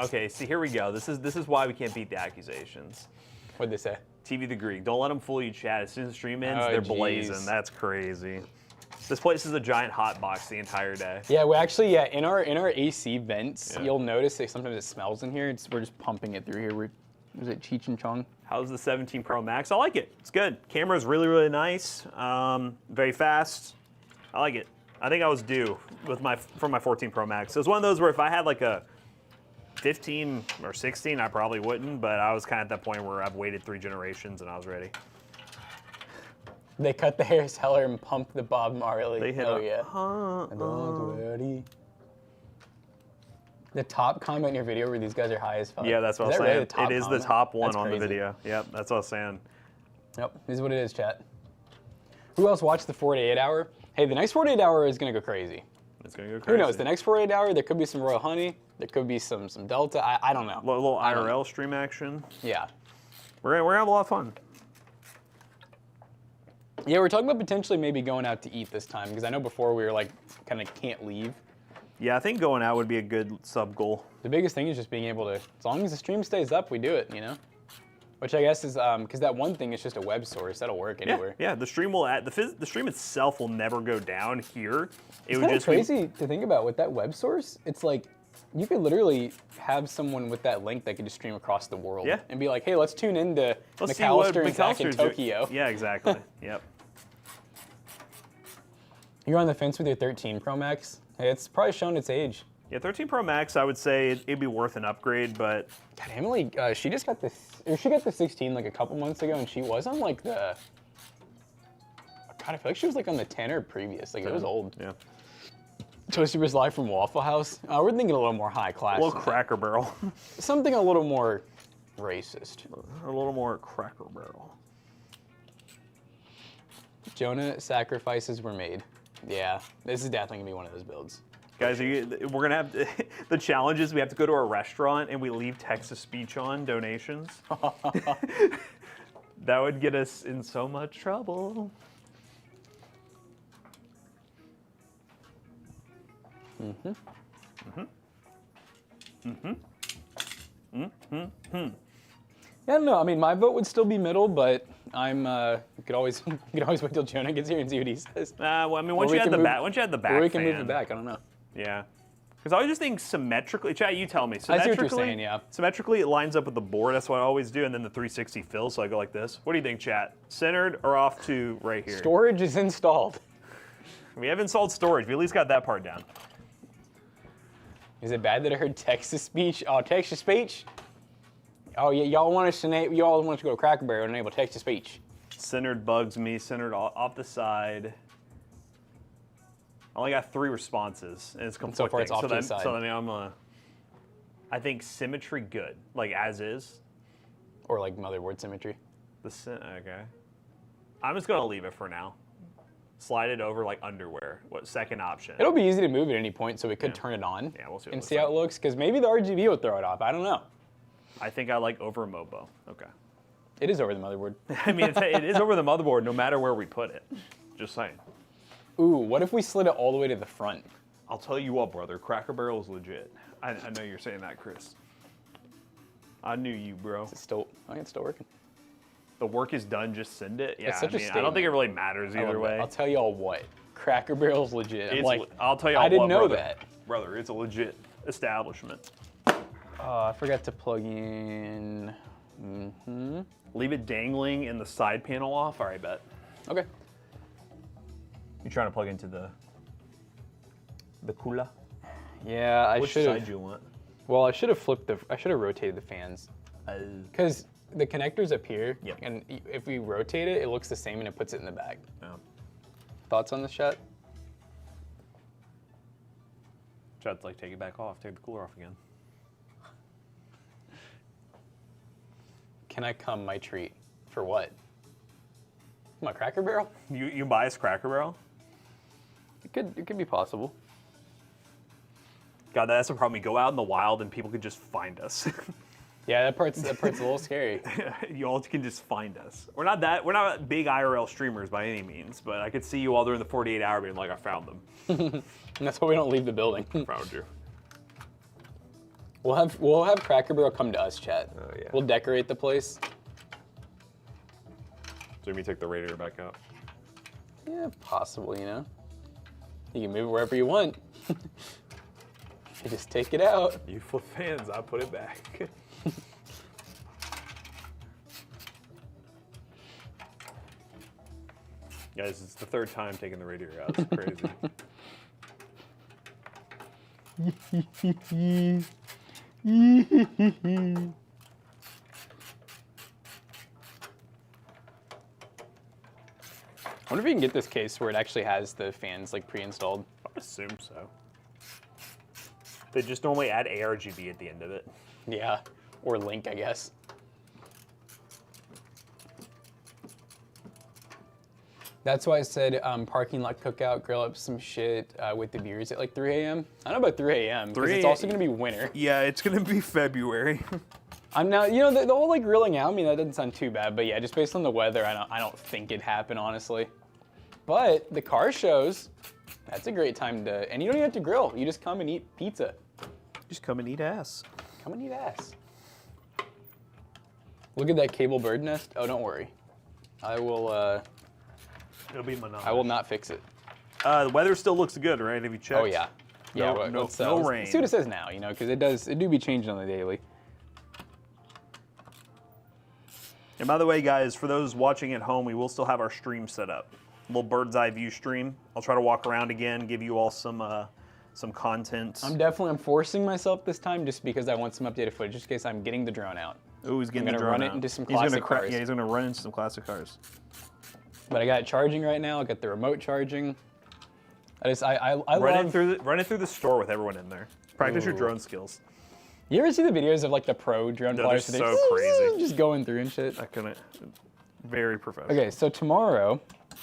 Okay, see, here we go. This is why we can't beat the accusations. What'd they say? TV the Greek. Don't let them fool you, chat. As soon as the stream ends, Oh, they're geez. blazing. That's crazy. This place is a giant hot box the entire day. Yeah, we actually, in our AC vents, you'll notice that sometimes it smells in here. We're just pumping it through here. Is it Cheech and Chong? How's the 17 Pro Max? I like it. It's good. Camera's really, really nice. Very fast. I like it. I think I was due with for my 14 Pro Max. It was one of those where if I had like a 15 or 16, I probably wouldn't, but I was kind of at that point where I've waited 3 generations and I was ready. They cut the Harris Heller and pumped the Bob Marley. They hit The top comment in your video where these guys are high as fuck. Yeah, that's what I was Is that saying. really the top It is comment? the top one That's on the crazy. video. Yep, that's what I was saying. Yep, this is what it is, chat. Who else watched the 48 hour? Hey, the next 48 hour is gonna go crazy. It's gonna go crazy. Who knows? The next 48 hour, there could be some Royal Honey. There could be some Delta. I don't know. A little IRL stream action. Yeah. We're gonna have a lot of fun. Yeah, we're talking about potentially maybe going out to eat this time because I know before we were like kind of can't leave. Yeah, I think going out would be a good sub goal. The biggest thing is just being able to, as long as the stream stays up, we do it, you know? Which I guess is, because that one thing is just a web source. That'll work anywhere. Yeah, the stream will the stream itself will never go down here. It It's would kind of just be crazy to think about with that web source. It's like, you could literally have someone with that link that could just stream across the world. Yeah. And be like, hey, let's tune into Let's see what McAllister and Zach in McAllister's doing. Tokyo. Yeah, exactly. Yep. You're on the fence with your 13 Pro Max? Hey, it's probably shown its age. Yeah, 13 Pro Max, I would say it'd be worth an upgrade, but God, Emily, she just got she got the 16 like a couple months ago, and she was on like the, God, I feel like she was like on the 10 or previous. Like it was old. yeah, Toasters live from Waffle House. We're thinking a little more high class. a little than that. Cracker Barrel, Something a little more racist. a little more Cracker Barrel. Jonah, sacrifices were made. Yeah, this is definitely gonna be one of those builds. Guys, we're gonna have the challenge is we have to go to a restaurant and we leave text-to-speech on donations. That would get us in so much trouble. Yeah, I don't know. I mean, my vote would still be middle, but I'm. You could always wait till Jonah gets here and see what he says. Well, I mean, once we you had can the move- back, once you had the back, Or we can move fan, it back. I don't know. Yeah. Because I always just think symmetrically, chat, you tell me. I see what Symmetrically, you're saying, yeah. Symmetrically, it lines up with the board. That's what I always do. And then the 360 fills, so I go like this. What do you think, chat? Centered or off to right here? Storage is installed. We have installed storage. We at least got that part down. Is it bad that I heard text-to-speech? Oh, text-to-speech? Oh, yeah, y'all want us to go to Cracker Barrel and enable text-to-speech. Centered bugs me. Centered off the side. I only got 3 responses, and it's conflicting. so far it's off to the side. So then I think symmetry good, like as is. Or like motherboard symmetry. Okay. I'm just gonna leave it for now. Slide it over like underwear. What second option? It'll be easy to move at any point, so we could turn it on Yeah, we'll see what it and looks see how it looks, because maybe the RGB will throw it off. I don't know. I think I like over Mobo. Okay. It is over the motherboard. I mean, it is over the motherboard no matter where we put it. Just saying. Ooh, what if we slid it all the way to the front? I'll tell you what, brother. Cracker Barrel is legit. I know you're saying that, Chris. I knew you, bro. It's still working. The work is done. Just send it. Yeah, such a I don't statement. think it really matters either way. I'll tell y'all what. Cracker Barrel's legit. I'll tell you. I didn't what, know brother. that. Brother, it's a legit establishment. I forgot to plug in. Leave it dangling in the side panel off. All right, bet. Okay. You trying to plug into the cooler? Yeah, I Which should side have. you want? Well, I should have rotated the fans. Because the connector's up here, Yep. and if we rotate it, it looks the same and it puts it in the back. Oh. Thoughts on this shot? Chad's like, take it back off. Take the cooler off again. Can I come my treat? For what? My Cracker Barrel? You buy us Cracker Barrel? It could be possible. God, that's the problem. We go out in the wild and people could just find us. Yeah, that part's a little scary. You all can just find us. We're not big IRL streamers by any means, but I could see you all during the 48 hour being like, I found them. And that's why we don't leave the building. Found you. We'll have Cracker Barrel come to us, chat. Oh, yeah. We'll decorate the place. So we take the radiator back out. Yeah, possibly, you know. You can move it wherever you want. You just take it out. You flip fans, I put it back. Guys, it's the third time taking the radiator out. It's crazy. I wonder if we can get this case where it actually has the fans like pre-installed. I would assume so. They just normally add ARGB at the end of it. Yeah, or Link, I guess. That's why I said parking lot cookout, grill up some shit with the beers at like 3 a.m. I don't know about 3 a.m. because it's also gonna be winter. Yeah, it's gonna be February. I'm now, you know, the whole like grilling out. I mean, that doesn't sound too bad, but yeah, just based on the weather, I don't think it'd happen honestly. But the car shows, that's a great time to, and you don't even have to grill. You just come and eat pizza. Just come and eat ass. Come and eat ass. Look at that cable bird nest. Oh, don't worry. I will. It'll be monotonous. I will not fix it. The weather still looks good, right? Have you checked? Oh yeah. Yeah. No let's rain. see what it says now. You know, because it do be changing on the daily. And by the way, guys, for those watching at home, we will still have our stream set up. A little bird's eye view stream. I'll try to walk around again, give you all some content. I'm forcing myself this time just because I want some updated footage, just in case I'm getting the drone out. Oh, he's getting the gonna drone run it out. into some classic cars. Yeah, he's gonna run into some classic cars. But I got it charging right now. I got the remote charging. I Run love. it through the store with everyone in there. Practice your Ooh. drone skills. You ever see the videos of like the pro drone No, flyers? they're They're so crazy. just going through and shit. I couldn't. Very professional. Okay, so tomorrow, I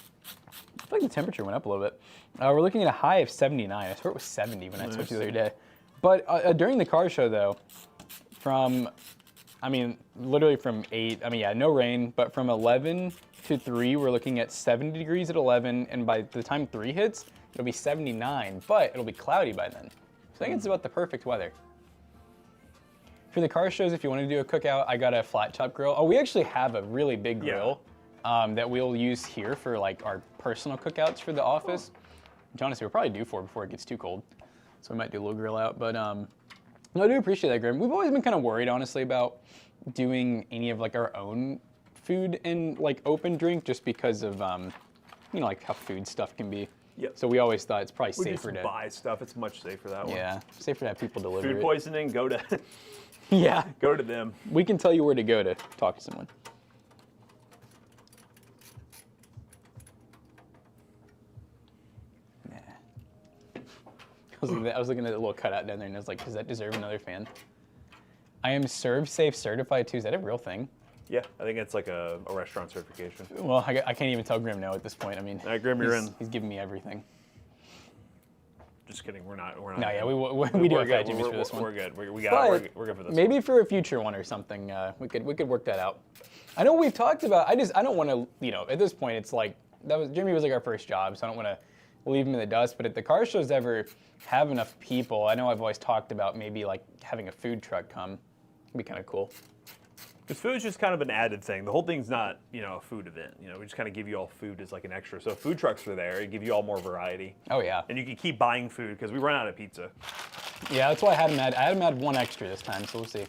feel like the temperature went up a little bit. We're looking at a high of 79. I swear it was 70 when I switched the other day. But during the car show though, literally from 8, no rain, but from 11 to 3, we're looking at 70 degrees at 11, and by the time 3 hits, it'll be 79, but it'll be cloudy by then. So I think it's about the perfect weather. For the car shows, if you want to do a cookout, I got a flat top grill. Oh, we actually have a really big grill that we'll use here for like our personal cookouts for the office. Which honestly, we'll probably do before it gets too cold. So we might do a little grill out, but no, I do appreciate that, Grim. We've always been kind of worried, honestly, about doing any of like our own food and like open drink just because of, you know, like how food stuff can be. Yep. So we always thought it's probably We safer just to buy stuff. It's much safer that way. Yeah, safer to have people deliver Food it. poisoning, go to Yeah, go to them. we can tell you where to go to talk to someone. Nah. I was looking at the little cutout down there and I was like, does that deserve another fan? I am ServSafe certified too. Is that a real thing? Yeah, I think it's like a restaurant certification. Well, I can't even tell Grim no at this point. I mean, All right, Grim, you're in. He's giving me everything. Just kidding. We're not. No, yeah, we do have fat Jimmys for this one. We're good. We're But good for this. maybe for a future one or something, we could work that out. I know we've talked about. I don't want to. You know, at this point, it's like Jimmy was like our first job, so I don't want to leave him in the dust. But if the car shows ever have enough people, I know I've always talked about maybe like having a food truck come. It'd be kind of cool. Because food's just kind of an added thing. The whole thing's not, you know, a food event. You know, we just kind of give you all food as like an extra. So if food trucks are there, it give you all more variety. Oh yeah. And you can keep buying food because we run out of pizza. Yeah, that's why I had him add one extra this time, so we'll see.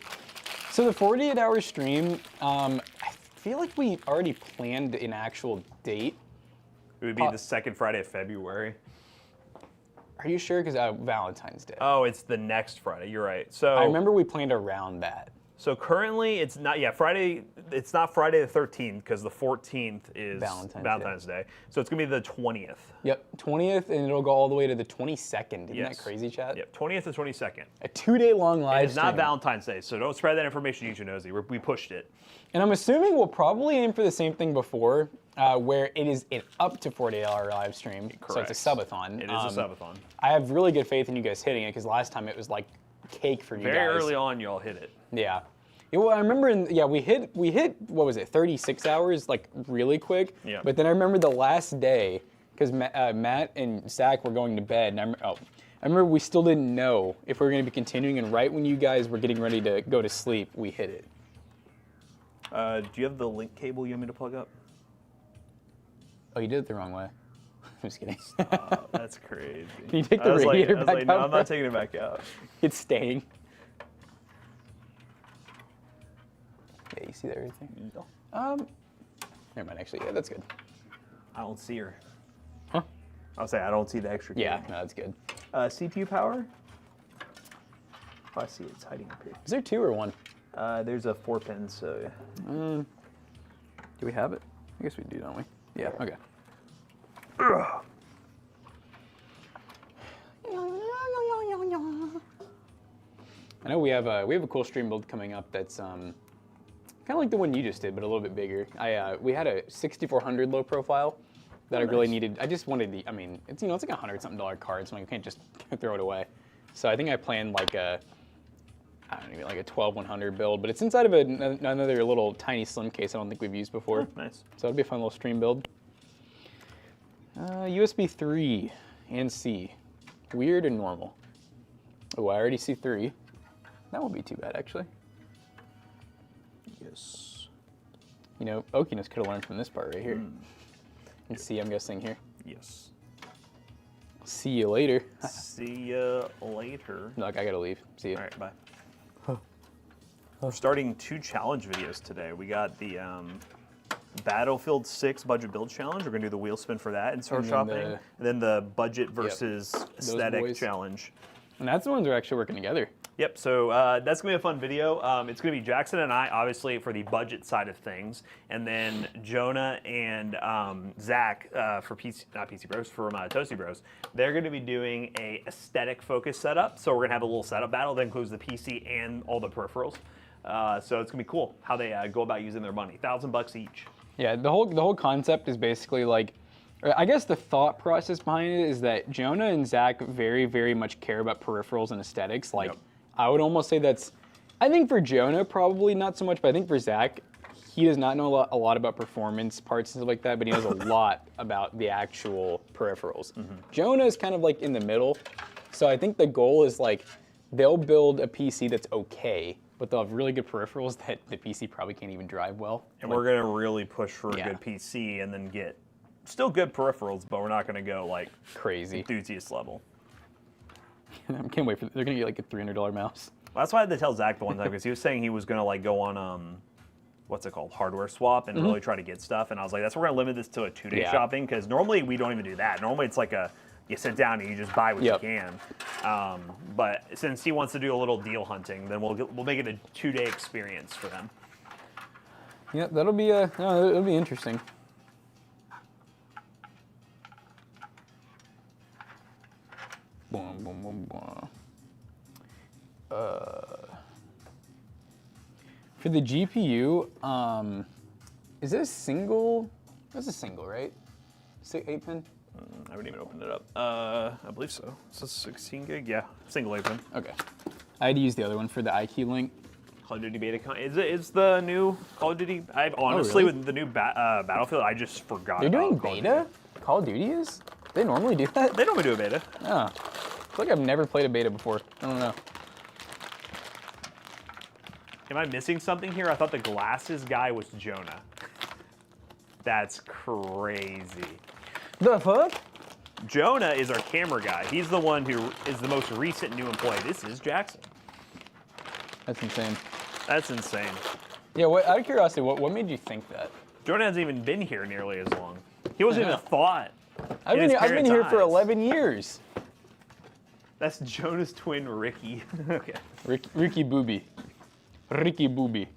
So the 48-hour stream, I feel like we already planned an actual date. It would be the second Friday of February. Are you sure? Because Valentine's Day. Oh, it's the next Friday. You're right. So I remember we planned around that. So currently, it's not Friday. It's not Friday the 13th because the 14th is Valentine's Day. So it's gonna be the 20th. Yep, 20th, and it'll go all the way to the 22nd. Isn't Yes. that crazy, chat? Yep, 20th and 22nd. A 2-day-long live It's stream. not Valentine's Day, so don't spread that information. You nosy. We pushed it. And I'm assuming we'll probably aim for the same thing before, where it is an up to 48-hour live stream. So it's a subathon. It is a subathon. I have really good faith in you guys hitting it because last time it was like cake for you guys. Very early on, y'all hit it. Yeah. Yeah, well, I remember, we hit, what was it, 36 hours, like really quick. Yeah. But then I remember the last day, because Matt and Zach were going to bed, and I remember we still didn't know if we were going to be continuing, and right when you guys were getting ready to go to sleep, we hit it. Do you have the link cable you want me to plug up? Oh, you did it the wrong way. I'm just kidding. That's crazy. Can you take the radiator back out? No, I'm not taking it back out. It's staying. Yeah, you see that everything? Never mind, actually, yeah, that's good. I don't see her. Huh? I'll say I don't see the extra cable. Yeah, no, that's good. CPU power? Oh, I see it. It's hiding up here. Is there 2 or 1? There's a 4-pin, so... Do we have it? I guess we do, don't we? Yeah, okay. I know we have a cool stream build coming up that's kind of like the one you just did, but a little bit bigger. We had a 6400 low profile that I really needed. I just wanted the. I mean, it's it's like $100-something card, so you can't just throw it away. So I think I planned like a 12100 build, but it's inside of another little tiny slim case I don't think we've used before. Oh, nice. So it'll be a fun little stream build. USB 3 and C. Weird and normal. Oh, I already see 3. That won't be too bad, actually. Yes. Okiness could have learned from this part right here. And C, I'm guessing here. Yes. See you later. See ya later. Look, I gotta leave. See you. All right, bye. We're starting 2 challenge videos today. We got the Battlefield 6 budget build challenge. We're gonna do the wheel spin for that and start shopping. And then the budget versus aesthetic challenge. And that's the ones that are actually working together. Yep, so that's gonna be a fun video. It's gonna be Jackson and I, obviously, for the budget side of things, and then Jonah and Zach for not PC Bros, from Toasty Bros. They're gonna be doing a aesthetic focused setup. So we're gonna have a little setup battle that includes the PC and all the peripherals. So it's gonna be cool how they go about using their money. $1,000 each. Yeah, the whole concept is basically like, I guess the thought process behind it is that Jonah and Zach very, very much care about peripherals and aesthetics. Like, I would almost say I think for Jonah, probably not so much, but I think for Zach, he does not know a lot about performance parts and stuff like that, but he knows a lot about the actual peripherals. Jonah is kind of like in the middle. So I think the goal is like, they'll build a PC that's okay, but they'll have really good peripherals that the PC probably can't even drive well. And we're gonna really push for a good PC and then get still good peripherals, but we're not gonna go like crazy enthusiast level. I can't wait they're gonna get like a $300 mouse. Well, that's why I had to tell Zach the one time, because he was saying he was gonna like go on what's it called, hardware swap, and really try to get stuff. And I was like, we're gonna limit this to a 2-day shopping, because normally we don't even do that. Normally it's like you sit down and you just buy what you can. But since he wants to do a little deal hunting, then we'll make it a 2-day experience for them. Yeah, that'll be it'll be interesting. Boom, boom, boom, boom. For the GPU, is it a single? That's a single, right? 8-pin? I haven't even opened it up. I believe so. It's a 16 gig, yeah, single 8-pin. Okay. I had to use the other one for the IQ link. Call of Duty beta is the new Call of Duty? I honestly, really? with the new Battlefield, I just forgot. They're doing about beta? Call of Duty is? They normally do that? They normally do a beta. Oh. I feel like I've never played a beta before. I don't know. Am I missing something here? I thought the glasses guy was Jonah. That's crazy. The fuck? Jonah is our camera guy. He's the one who is the most recent new employee. This is Jackson. That's insane. That's insane. Yeah, out of curiosity, what made you think that? Jonah hasn't even been here nearly as long. He wasn't even a thought. I've been here for 11 years. That's Jonah's twin, Ricky. Okay. Ricky Booby. Ricky Booby.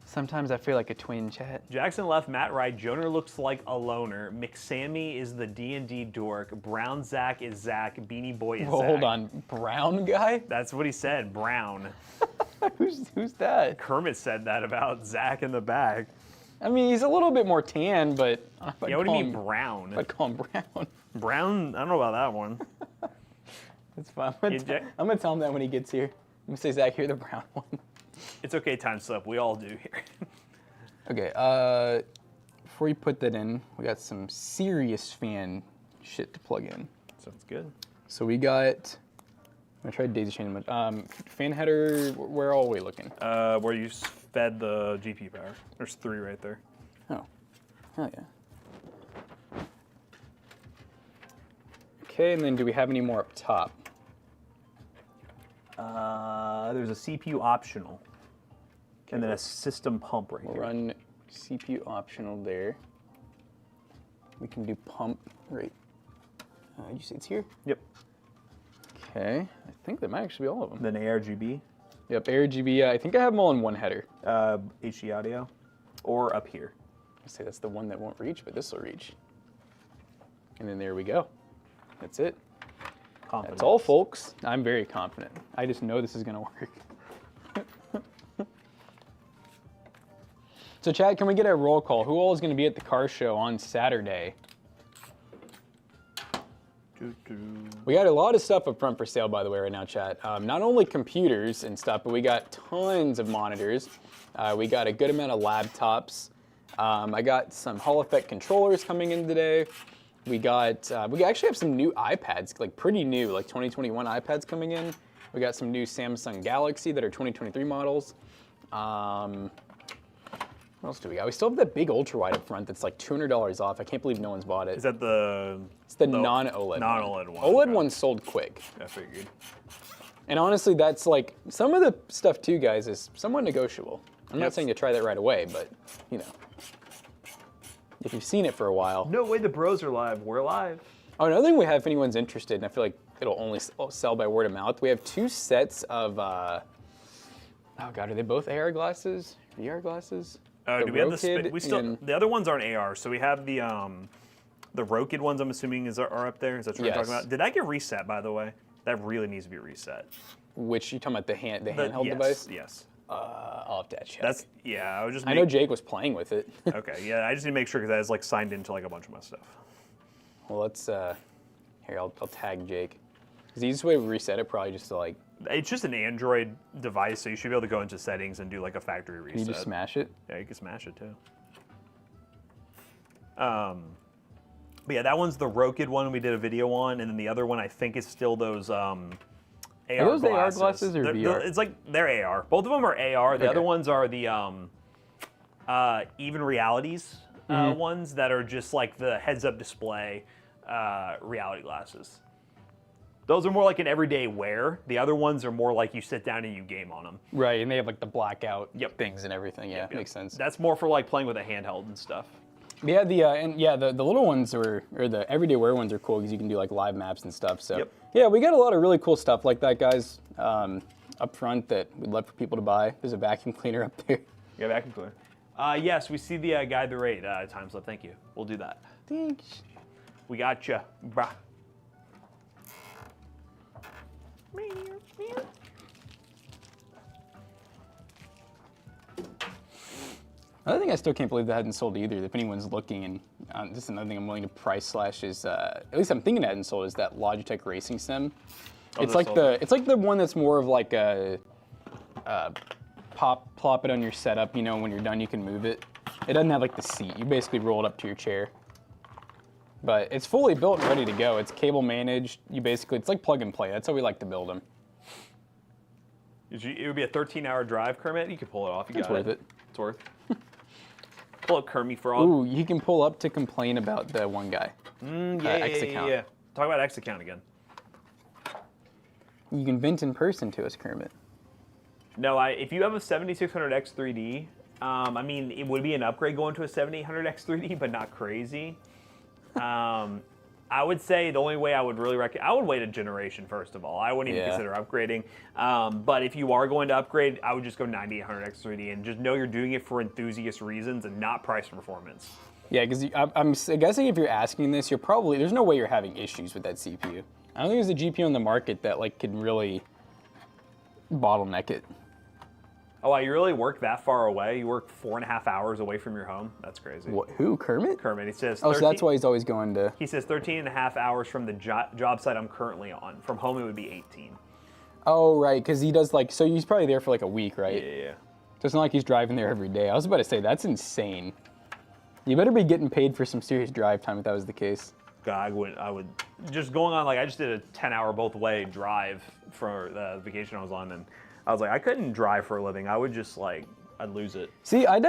Sometimes I feel like a twin, chat. Jackson left, Matt right. Jonah looks like a loner. McSammy is the D&D dork. Brown Zach is Zach. Beanie Boy is Zach. Hold on, Brown guy? That's what he said, Brown. Who's that? Kermit said that about Zach in the back. I mean, he's a little bit more tan, but Yeah, what do you mean brown? I'd call him Brown. Brown, I don't know about that one. That's fine. I'm gonna tell him that when he gets here. I'm gonna say, Zach, you're the brown one. It's okay, time slip. We all do here. Okay, before you put that in, we got some serious fan shit to plug in. Sounds good. So we got, I tried daisy chain. Fan header, where are we looking? Where you fed the GPU power. There's 3 right there. Oh, hell yeah. Okay, and then do we have any more up top? There's a CPU optional. And then a system pump right We'll there. run CPU optional there. We can do pump right. Did you see it's here? Yep. Okay, I think that might actually be all of them. Then ARGB, Yep, AirGB. I think I have them all in one header. HD audio, or up here. I say that's the one that won't reach, but this will reach. And then there we go. That's it. Confidence. That's all, folks. I'm very confident. I just know this is going to work. So, Chad, can we get a roll call? Who all is going to be at the car show on Saturday? We got a lot of stuff up front for sale, by the way, right now, chat. Not only computers and stuff, but we got tons of monitors. We got a good amount of laptops. I got some Hall Effect controllers coming in today. We actually have some new iPads, like pretty new, like 2021 iPads coming in. We got some new Samsung Galaxy that are 2023 models. What else do we got? We still have that big ultra wide up front that's like $200 off. I can't believe no one's bought it. Is that the... It's the non-OLED non-OLED one. OLED one sold quick. I figured. And honestly, that's like, some of the stuff too, guys, is somewhat negotiable. I'm not saying to try that right away, but, you know, if you've seen it for a while. No way the bros are live. We're live. Oh, another thing we have, if anyone's interested, and I feel like it'll only sell by word of mouth, we have 2 sets of, oh God, are they both AR glasses? VR glasses? Do we have the Rokid we still and- the other ones aren't AR, so we have the Rokid ones. I'm assuming are up there. Is that what you're talking Yes. about? Did that get reset, by the way? That really needs to be reset. Which, you talking about the handheld yes, device? Yes. I'll have to check. That's I was just. I know Jake was playing with it. Okay, yeah. I just need to make sure because that is like signed into like a bunch of my stuff. Well, let's, here, I'll tag Jake. Because the easiest way to reset it probably just to like, It's just an Android device, so you should be able to go into settings and do like a factory reset. you just smash it. Yeah, you can smash it too. But yeah, that one's the Rokid one we did a video on, and then the other one I think is still those AR those glasses. AR glasses or VR? It's like they're AR. Both of them are AR. The other ones are the Even Realities ones that are just like the heads-up display reality glasses. Those are more like an everyday wear. The other ones are more like you sit down and you game on them. Right, and they have like the blackout Yep. things and everything. Yeah, Yep. makes sense. That's more for like playing with a handheld and stuff. Yeah, the little ones or the everyday wear ones are cool because you can do like live maps and stuff. So Yep. yeah, we got a lot of really cool stuff like that, guys, up front that we'd love for people to buy. There's a vacuum cleaner up there. Yeah, vacuum cleaner. Yes, we see the guide the rate time slip. Thank you. We'll do that. Thanks. We got you, bruh. Another thing I still can't believe that hadn't sold either. If anyone's looking, and this is another thing I'm willing to price slash is, at least I'm thinking it hadn't sold, is that Logitech Racing Sim. It's that's like sold. it's like the one that's more of like a plop it on your setup. You know, when you're done, you can move it. It doesn't have like the seat. You basically roll it up to your chair. But it's fully built and ready to go. It's cable managed. It's like plug and play. That's how we like to build them. It would be a 13-hour drive, Kermit. You could pull it off. You It's got worth it. It's worth. Pull up Kermit for all. Ooh, he can pull up to complain about the one guy. X account. Yeah. Talk about X account again. You can vent in person to us, Kermit. No, if you have a 7600X 3D, I mean, it would be an upgrade going to a 7800X 3D, but not crazy. I would say the only way I would really recommend, I would wait a generation first of all. I wouldn't even consider upgrading. But if you are going to upgrade, I would just go 9800X 3D and just know you're doing it for enthusiast reasons and not price performance. Yeah, because I'm guessing if you're asking this, there's no way you're having issues with that CPU. I don't think there's a GPU on the market that like can really bottleneck it. Oh, wow, you really work that far away? You work 4.5 hours away from your home? That's crazy. What? Who? Kermit? Kermit, he says. Oh, so that's why he's always going to. He says 13.5 hours from the job site I'm currently on. From home, it would be 18. Oh, right, because he does like, so he's probably there for like a week, right? Yeah. So it's not like he's driving there every day. I was about to say, that's insane. You better be getting paid for some serious drive time if that was the case. God, I would just going on, like, I just did a 10-hour both way drive for the vacation I was on, and I was like, I couldn't drive for a living. I would just like, I'd lose it. See, I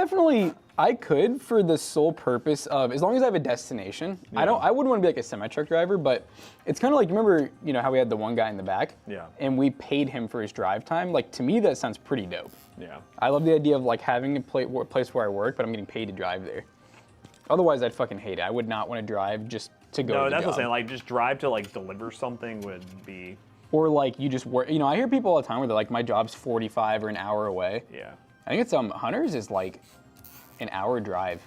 could for the sole purpose of, as long as I have a destination. Yeah. I wouldn't want to be like a semi-truck driver, but it's kind of like, remember, how we had the one guy in the back? Yeah. And we paid him for his drive time. Like, to me, that sounds pretty dope. Yeah. I love the idea of like having a place where I work, but I'm getting paid to drive there. Otherwise, I'd fucking hate it. I would not want to drive just to go to the No, that's job. what I'm saying. Like, just drive to like deliver something would be. Or like you just work, I hear people all the time where they're like, my job's 45 or an hour away. Yeah. I think it's Hunters is like an hour drive.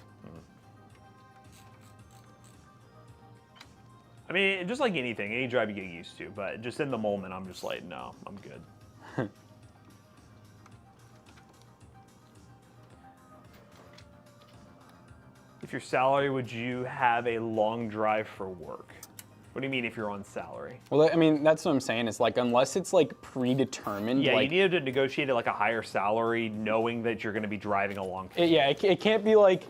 I mean, just like anything, any drive you get used to, but just in the moment, I'm just like, no, I'm good. If your salary, would you have a long drive for work? What do you mean if you're on salary? Well, I mean, that's what I'm saying. It's like, unless it's like predetermined. Yeah, like, you need to negotiate like a higher salary, knowing that you're going to be driving a long. It can't be like,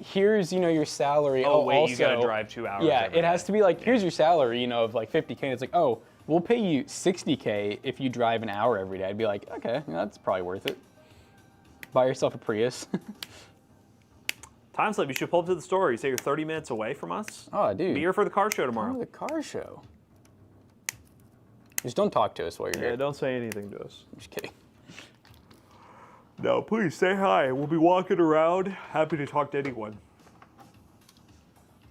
here's, your salary. Oh, wait, also, you got to drive 2 hours. Yeah, every it has day. to be like, here's your salary, of like 50K. And it's like, oh, we'll pay you 60K if you drive an hour every day. I'd be like, okay, that's probably worth it. Buy yourself a Prius. Time slip, you should pull up to the store. You say you're 30 minutes away from us. Oh, dude. Be here for the car show Oh, tomorrow. the car show. Just don't talk to us while you're here. don't say anything to us. I'm just kidding. No, please say hi. We'll be walking around. Happy to talk to anyone.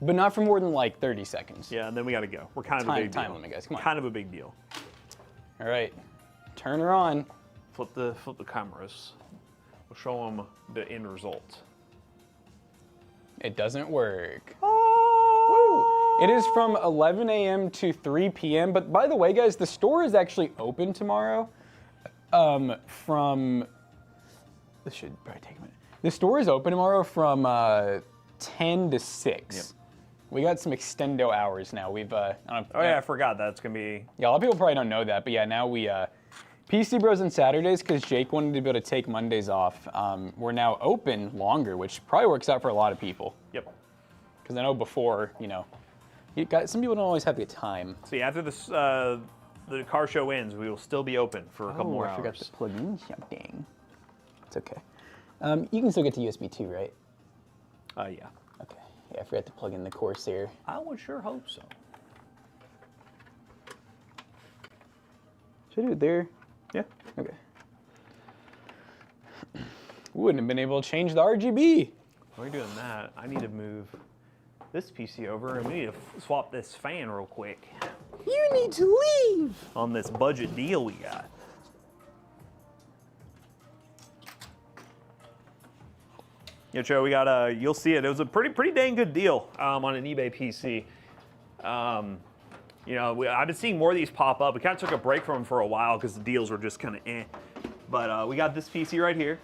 But not for more than like 30 seconds. Yeah, and then we got to go. We're kind of a big Time deal. limit, guys. Come on. Kind of a big deal. All right. Turn her on. Flip the cameras. We'll show them the end result. It doesn't work. Oh! It is from 11 a.m. to 3 p.m. But by the way, guys, the store is actually open tomorrow. This should probably take a minute. The store is open tomorrow from 10 to 6. Yep. We got some extendo hours now. We've Oh yeah, I forgot that's gonna be. Yeah, a lot of people probably don't know that, but yeah, now we PC Bros on Saturdays, because Jake wanted to be able to take Mondays off. We're now open longer, which probably works out for a lot of people. Yep. Because I know before, some people don't always have the time. See, after this, the car show ends, we will still be open for a couple more hours. I forgot to plug in something. It's okay. You can still get to USB 2, right? Yeah. Okay. Yeah, I forgot to plug in the Corsair. I would sure hope so. Should I do it there? Yeah. Okay. Wouldn't have been able to change the RGB. While you're doing that, I need to move this PC over, and we need to swap this fan real quick You need to leave. on this budget deal we got. Yeah, Joe, we got you'll see it. It was a pretty dang good deal on an eBay PC. I've been seeing more of these pop up. We kind of took a break from them for a while because the deals were just kind of eh. But we got this PC right here,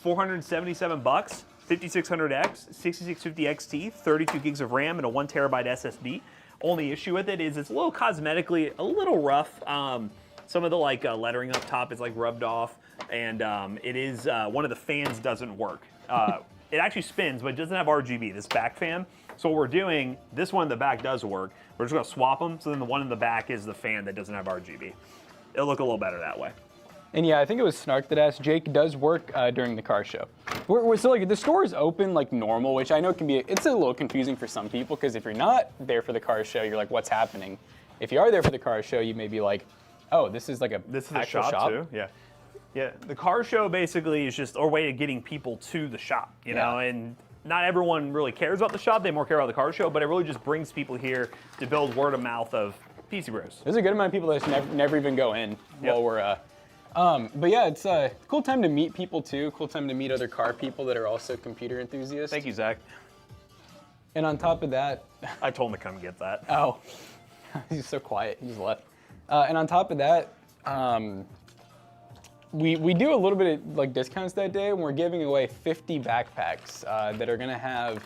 $477, 5600X, 6650 XT, 32 gigs of RAM, and a 1 terabyte SSD. Only issue with it is it's a little cosmetically a little rough. Some of the lettering up top is rubbed off, and it is one of the fans doesn't work. It actually spins, but it doesn't have RGB, this back fan. So what we're doing, this one in the back does work. We're just gonna swap them, so then the one in the back is the fan that doesn't have RGB. It'll look a little better that way. And yeah, I think it was Snark that asked, Jake does work during the car show. So the store is open like normal, which I know it's a little confusing for some people, because if you're not there for the car show, you're like, what's happening? If you are there for the car show, you may be like, oh, this is like a actual shop too. Yeah. Yeah, the car show basically is just our way of getting people to the shop, you know, and not everyone really cares about the shop. They more care about the car show, but it really just brings people here to build word of mouth of PC Bros. There's a good amount of people that just never even go in while we're, but yeah, it's a cool time to meet people too. Cool time to meet other car people that are also computer enthusiasts. Thank you, Zach. And on top of that, I told him to come get that. oh, he's so quiet. He just left. And on top of that, we do a little bit of discounts that day, and we're giving away 50 backpacks that are gonna have.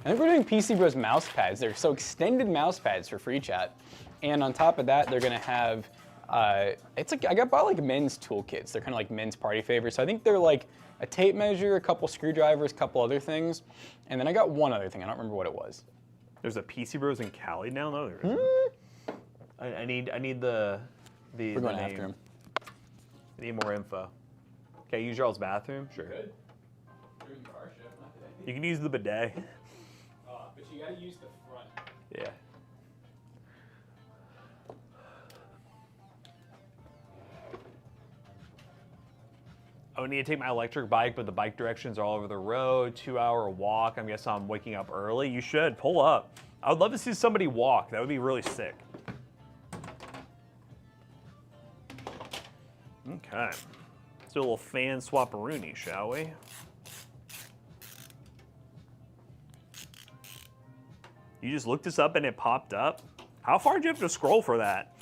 I think we're doing PC Bros mouse pads. They're extended mouse pads for free chat, and on top of that, they're gonna have. I bought men's toolkits. They're kind of like men's party favorites. So I think they're like a tape measure, a couple screwdrivers, a couple other things, and then I got one other thing. I don't remember what it was. There's a PC Bros in Cali now? No, there isn't. I need the We're going name. after him. I need more info. Okay, use y'all's bathroom? Sure. Good. You're in car chef, not today. You can use the bidet. But you gotta use the front. Yeah. I need to take my electric bike, but the bike directions are all over the road. 2-hour walk. I guess I'm waking up early. You should pull up. I would love to see somebody walk. That would be really sick. Okay. Let's do a little fan swap-a-rooney, shall we? You just looked this up and it popped up? How far do you have to scroll for that?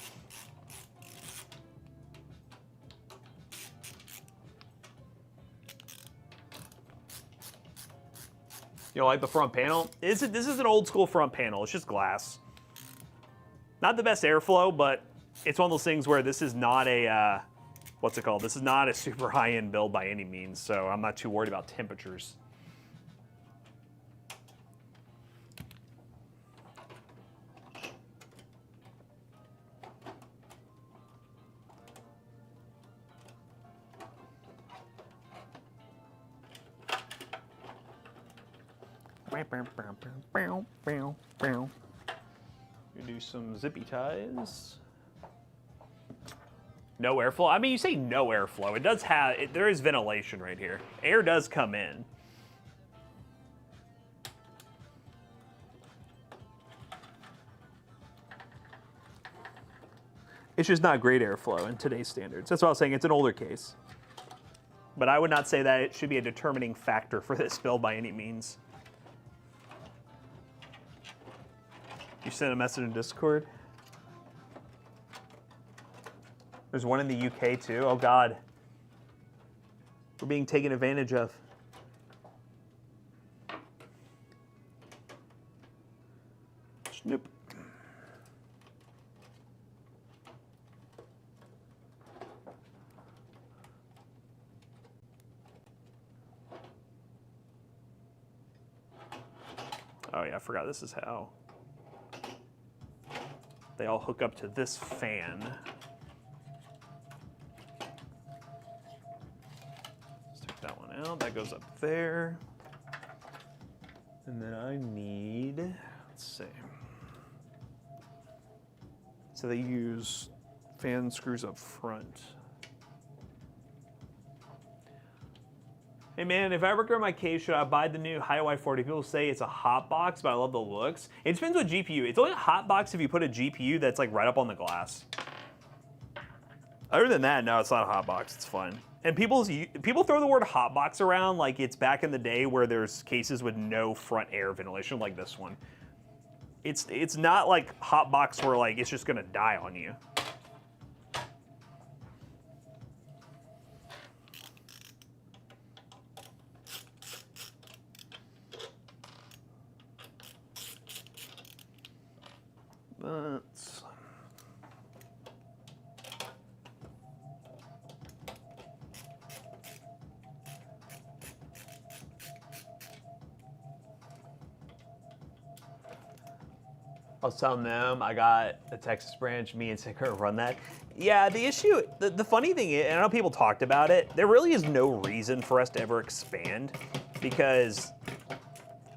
You know, like the front panel? This is an old school front panel. It's just glass. Not the best airflow, but it's one of those things where this is not a, what's it called? This is not a super high-end build by any means, so I'm not too worried about temperatures. You do some zippy ties. No airflow. I mean, you say no airflow. It does have. There is ventilation right here. Air does come in. It's just not great airflow in today's standards. That's what I was saying. It's an older case. But I would not say that it should be a determining factor for this build by any means. You sent a message in Discord? There's one in the UK too. Oh God. We're being taken advantage of. Snoop. Oh yeah, I forgot this is how they all hook up to this fan. Let's take that one out. That goes up there. And then I need, let's see. So they use fan screws up front. Hey man, if I ever grow my case, should I buy the new Highway 40? People say it's a hot box, but I love the looks. It depends what GPU. It's only a hot box if you put a GPU that's like right up on the glass. Other than that, no, it's not a hot box. It's fun. And people throw the word hot box around like it's back in the day where there's cases with no front air ventilation like this one. It's not like hot box where like it's just gonna die on you. That's I was telling them I got the Texas branch, me and Sicker run that. Yeah, the issue, the funny thing is, and I know people talked about it, there really is no reason for us to ever expand because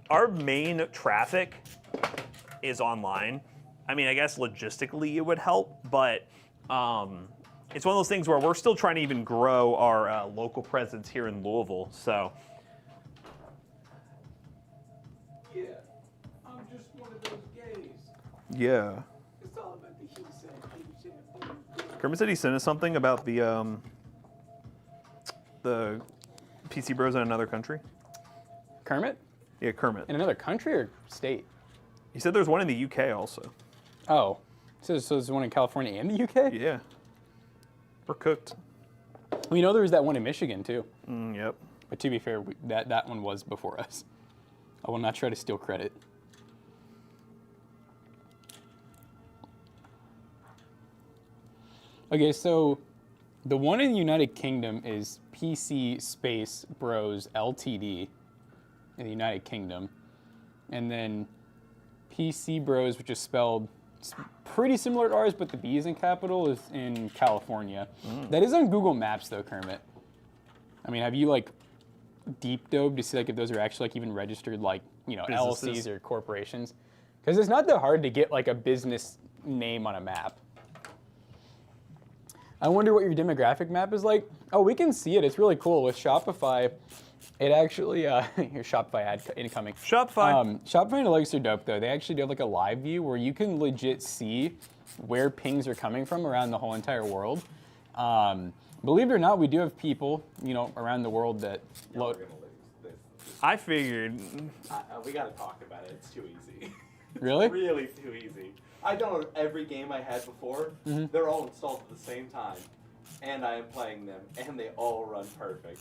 our main traffic is online. I mean, I guess logistically it would help, but it's one of those things where we're still trying to even grow our local presence here in Louisville, so. Yeah, I'm just one of those gays. Yeah. It's all about the he said, he said. Kermit said he sent us something about the PC Bros in another country. Kermit? Yeah, Kermit. In another country or state? He said there's one in the UK also. Oh, so there's one in California and the UK? Yeah. We're cooked. We know there was that one in Michigan too. Yep. But to be fair, that one was before us. I will not try to steal credit. Okay, so the one in the United Kingdom is PC Space Bros Ltd in the United Kingdom. And then pcbros, which is spelled pretty similar to ours, but the B is in capital, is in California. That is on Google Maps, though, Kermit. I mean, have you, like, deep dove to see, like, if those are actually, like, even registered, like, you know, Businesses. LLCs or corporations? Because it's not that hard to get, like, a business name on a map. I wonder what your demographic map is like. Oh, we can see it. It's really cool. With Shopify, it actually, your Shopify ad incoming. Shopify. Shopify analytics are dope, though. They actually do have like a live view where you can legit see where pings are coming from around the whole entire world. Believe it or not, we do have people, you know, around the world that load. We're gonna lose this. I figured. We gotta talk about it. It's too easy. Really? Really too easy. I downloaded every game I had before. They're all installed at the same time, and I am playing them, and they all run perfect.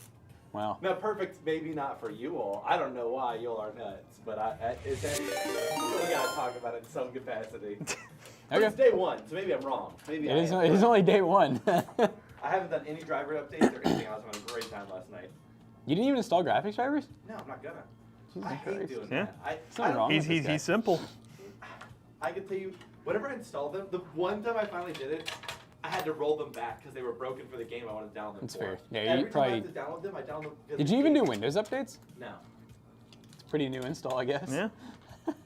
Wow. Now, perfect maybe not for you all. I don't know why you all are nuts, but we gotta talk about it in some capacity. But Okay. it's day one, so maybe I'm wrong. Maybe It is only day one. I haven't done any driver updates or anything. I was having a great time last night. You didn't even install graphics drivers? No, I'm not gonna. Jesus I hate Christ. doing Yeah. that. I Something don't- wrong. He's simple. I can tell you, whenever I installed them, the one time I finally did it, I had to roll them back because they were broken for the game I wanted to download them That's for. fair. Yeah, Every you time probably. I have to download them, I download them. because Did the you even game- do Windows updates? No. It's a pretty new install, I guess. Yeah.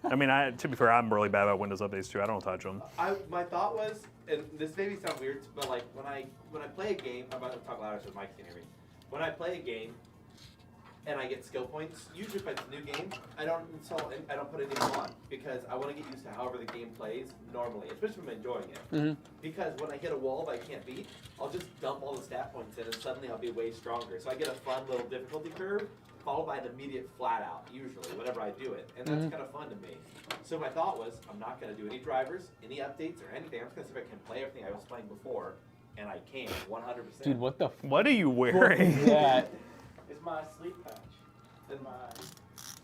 I mean, to be fair, I'm really bad about Windows updates too. I don't touch them. My thought was, and this maybe sound weird, but like when I play a game, I'm about to talk louder so Mike can hear me. When I play a game and I get skill points, usually if it's a new game, I don't put anything on because I want to get used to however the game plays normally, especially when I'm enjoying it. Because when I hit a wall that I can't beat, I'll just dump all the stat points in and suddenly I'll be way stronger. So I get a fun little difficulty curve followed by an immediate flat out, usually, whenever I do it. And that's kind of fun to me. So my thought was, I'm not going to do any drivers, any updates, or anything. I'm just going to see if I can play everything I was playing before, and I can, 100%. Dude, what the What are you fuck wearing? is that? It's my sleep patch.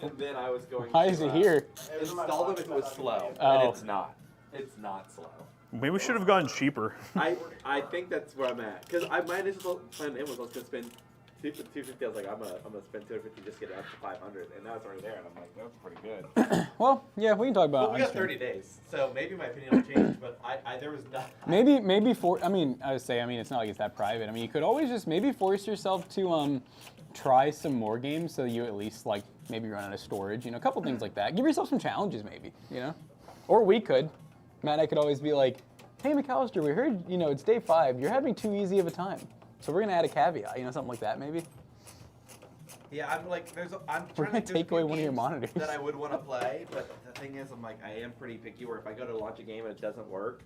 And then I was going Why to is it here? install them if it was slow, Oh. and it's not. It's not slow. Maybe we should have gone cheaper. I think that's where I'm at. Because my initial plan was I was going to spend 250. I was like, I'm gonna spend 250 just to get it up to 500, and now it's already there, and I'm like, that's pretty good. Well, yeah, we can talk about But it. we got 30 days, so maybe my opinion will change. But there was not. Maybe for, I mean, I would say, I mean, it's not like it's that private. I mean, you could always just maybe force yourself to try some more games so you at least like maybe run out of storage, you know, a couple things like that. Give yourself some challenges maybe, you know? Or we could. Matt and I could always be like, hey, McAllister, we heard, you know, it's day 5. You're having too easy of a time. So we're going to add a caveat, you know, something like that maybe. Yeah, I'm like, I'm We're trying gonna to take away one of your monitors. that I would want to play, but the thing is, I'm like, I am pretty picky. Where if I go to launch a game and it doesn't work,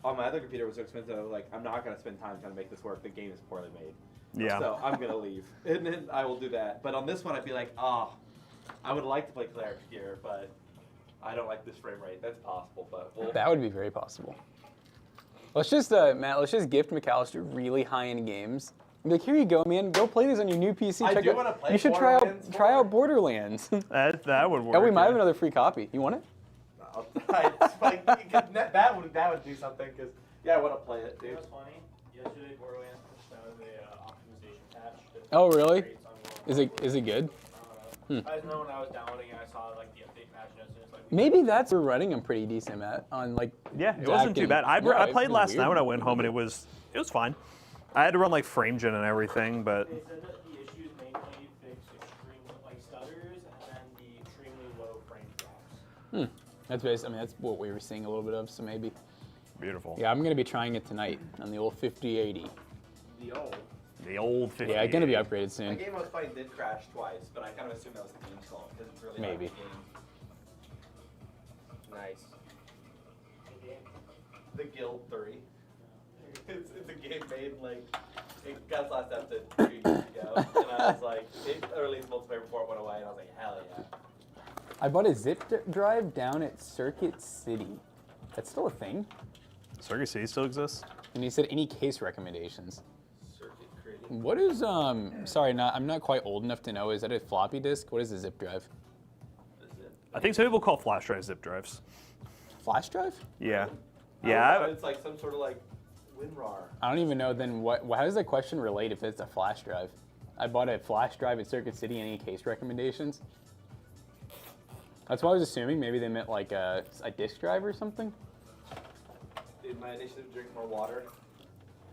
on my other computer it was so expensive. I was like, I'm not gonna spend time trying to make this work. The game is poorly made. Yeah. So I'm gonna leave, and then I will do that. But on this one, I'd be like, I would like to play Cleric here, but I don't like this frame rate. That's possible, but That would be very possible. Let's just, Matt, let's just gift McAllister really high-end games. Be like, here you go, man. Go play this on your new PC. I Check do out- wanna play You should Borderlands try more. out Borderlands. That would work. Oh, we might have yeah. another free copy. You want it? that would do something because I want to play it, You dude. know what's funny? Yesterday, Borderlands pushed out a optimization patch. that Oh, really? creates on World Is it good? I just know when I was downloading it, I saw like the update patch notes, and it's like Maybe that's we're running them pretty decent, Matt. On like. Yeah, it Zach wasn't too and- bad. I No, it played was last weird. night when I went home, and it was fine. I had to run like frame gen and everything, but they said that the issues mainly fix extreme like stutters and then the extremely low frame drops. That's basically. I mean, that's what we were seeing a little bit of. So maybe. beautiful. Yeah, I'm gonna be trying it tonight on the old 5080. The The old 50. Yeah, it's gonna be upgraded The soon. game I was playing did crash twice, but I kind of assumed that was the game's fault because it's really Maybe. not the game. Nice. The Guild 3. It's a game made like it got its last episode 2 years ago, and I was like, it released multiplayer before it went away, and I was like, hell yeah. I bought a zip drive down at Circuit City. That's still a thing. Circuit City still exists. And he said any case recommendations. Circuit created. What is Sorry, I'm not quite old enough to know. Is that a floppy disk? What is a zip drive? This is it. I think some people call flash drives zip drives. Flash drive? Yeah. I Yeah. don't know, it's like some sort of like WinRAR. I don't even know. Then what? How does that question relate if it's a flash drive? I bought a flash drive at Circuit City. Any case recommendations? That's why I was assuming maybe they meant like a disk drive or something. Dude, my initiative to drink more water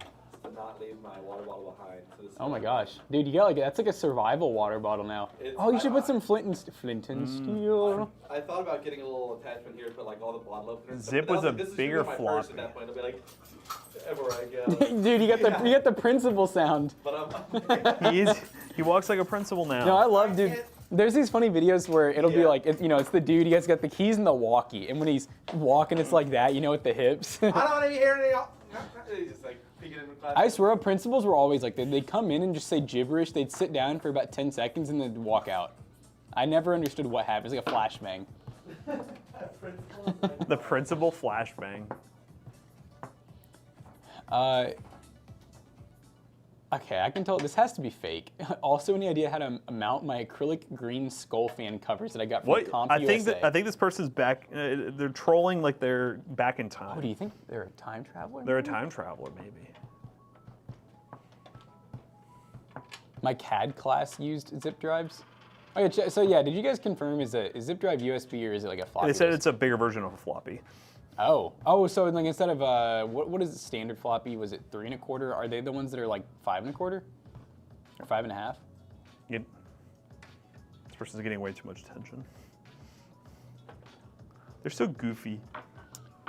is to not leave my water bottle behind. So this is Oh my what I'm gosh, dude, you got like that's like a survival water bottle now. Oh, you should put some flint and steel. I thought about getting a little attachment here to put like all the bottle openers. Zip was a bigger floppy. At that point, it'll be like everywhere I go. Dude, you got the principal sound. But He walks like a principal now. No, I love, dude. There's these funny videos where it'll be Yeah. like, it's the dude, he has got the keys in the walkie, and when he's walking, it's like that, with the hips. I don't want to be hearing any. He's just like peeking in the class. I swear, principals were always like, they'd come in and just say gibberish, they'd sit down for about 10 seconds, and then walk out. I never understood what happened. It was like a flashbang. The principal flashbang. Okay, I can tell this has to be fake. Also, any idea how to mount my acrylic green skull fan covers that I got from What? CompUSA? I think this person's back. They're trolling like they're back in time. Oh, do you think they're a time traveler? They're a time traveler, maybe. My CAD class used zip drives. Okay, so yeah, did you guys confirm is zip drive USB or is it like a floppy? They said disk? it's a bigger version of a floppy. Oh, so like instead of what is the standard floppy? Was it 3 1/4? Are they the ones that are like 5 1/4 or 5 1/2? This person's getting way too much attention. They're so goofy.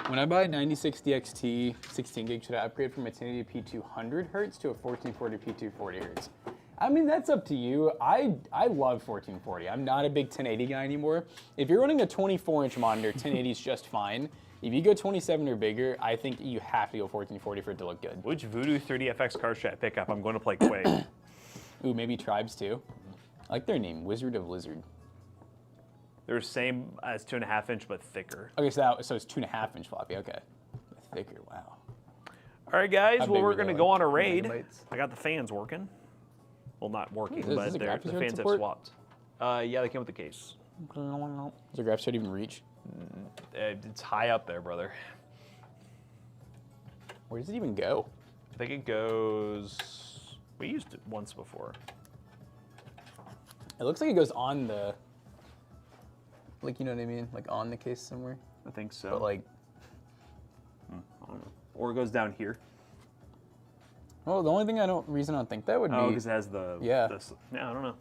When I buy a 9060 XT 16 gig, should I upgrade from a 1080p 200 hertz to a 1440p 240 hertz? I mean, that's up to you. I love 1440. I'm not a big 1080 guy anymore. If you're running a 24-inch monitor, 1080 is just fine. If you go 27 or bigger, I think you have to go 1440 for it to look good. Which Voodoo 30FX card should I pick up? I'm going to play Quake. Ooh, maybe Tribes too. I like their name, Wizard of Lizard. They're the same as 2.5-inch, but thicker. Okay, so it's 2.5-inch floppy. Okay, thicker. Wow. All right, guys. How Well, big we're were they, going to like, go on a raid. megabytes? I got the fans working. Well, not working, Is this but a graphics the card fans have support? swapped. Yeah, they came with the case. Does the graphics card even reach? It's high up there, brother. Where does it even go? I think it goes. We used it once before. It looks like it goes on the, like, you know what I mean? Like on the case somewhere. I think so. But like, I don't know. Or it goes down here. well, the only thing I don't think that would Oh, be. because it has the. Yeah. I don't know.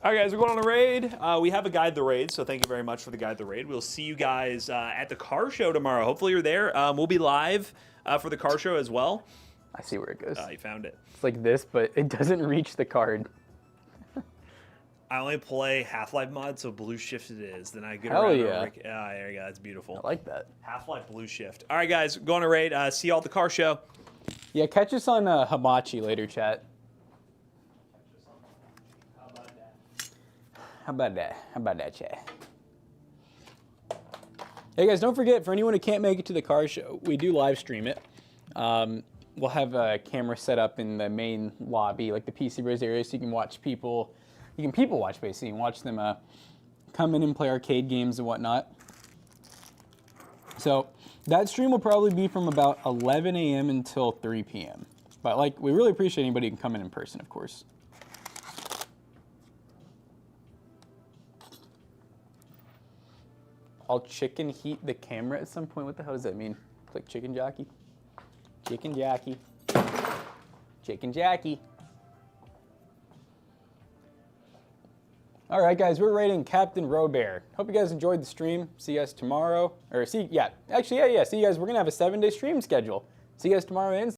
All right, guys, we're going on a raid. We have a guide the raid, so thank you very much for the guide the raid. We'll see you guys at the car show tomorrow. Hopefully you're there. We'll be live for the car show as well. I see where it goes. You found it. It's like this, but it doesn't reach the card. I only play Half-Life mod, so blue shift it is. Then I get Hell around. yeah. There you go. That's beautiful. I like that. Half-Life blue shift. All right, guys, go on a raid. See you all at the car show. Yeah, catch us on Hamachi later, chat. How about that, chat? Hey guys, don't forget, for anyone who can't make it to the car show, we do live stream it. We'll have a camera set up in the main lobby, like the pcbros area, so you can watch people. You can people watch basically, and watch them come in and play arcade games and whatnot. So that stream will probably be from about 11 a.m. until 3 p.m. But like, we really appreciate anybody who can come in person, of course. I'll chicken heat the camera at some point. What the hell does that mean? It's like chicken jockey? Chicken jockey. Chicken jockey. All right, guys, we're rating Captain Robert. Hope you guys enjoyed the stream. See you guys tomorrow. See you guys. We're going to have a 7-day stream schedule. See you guys tomorrow and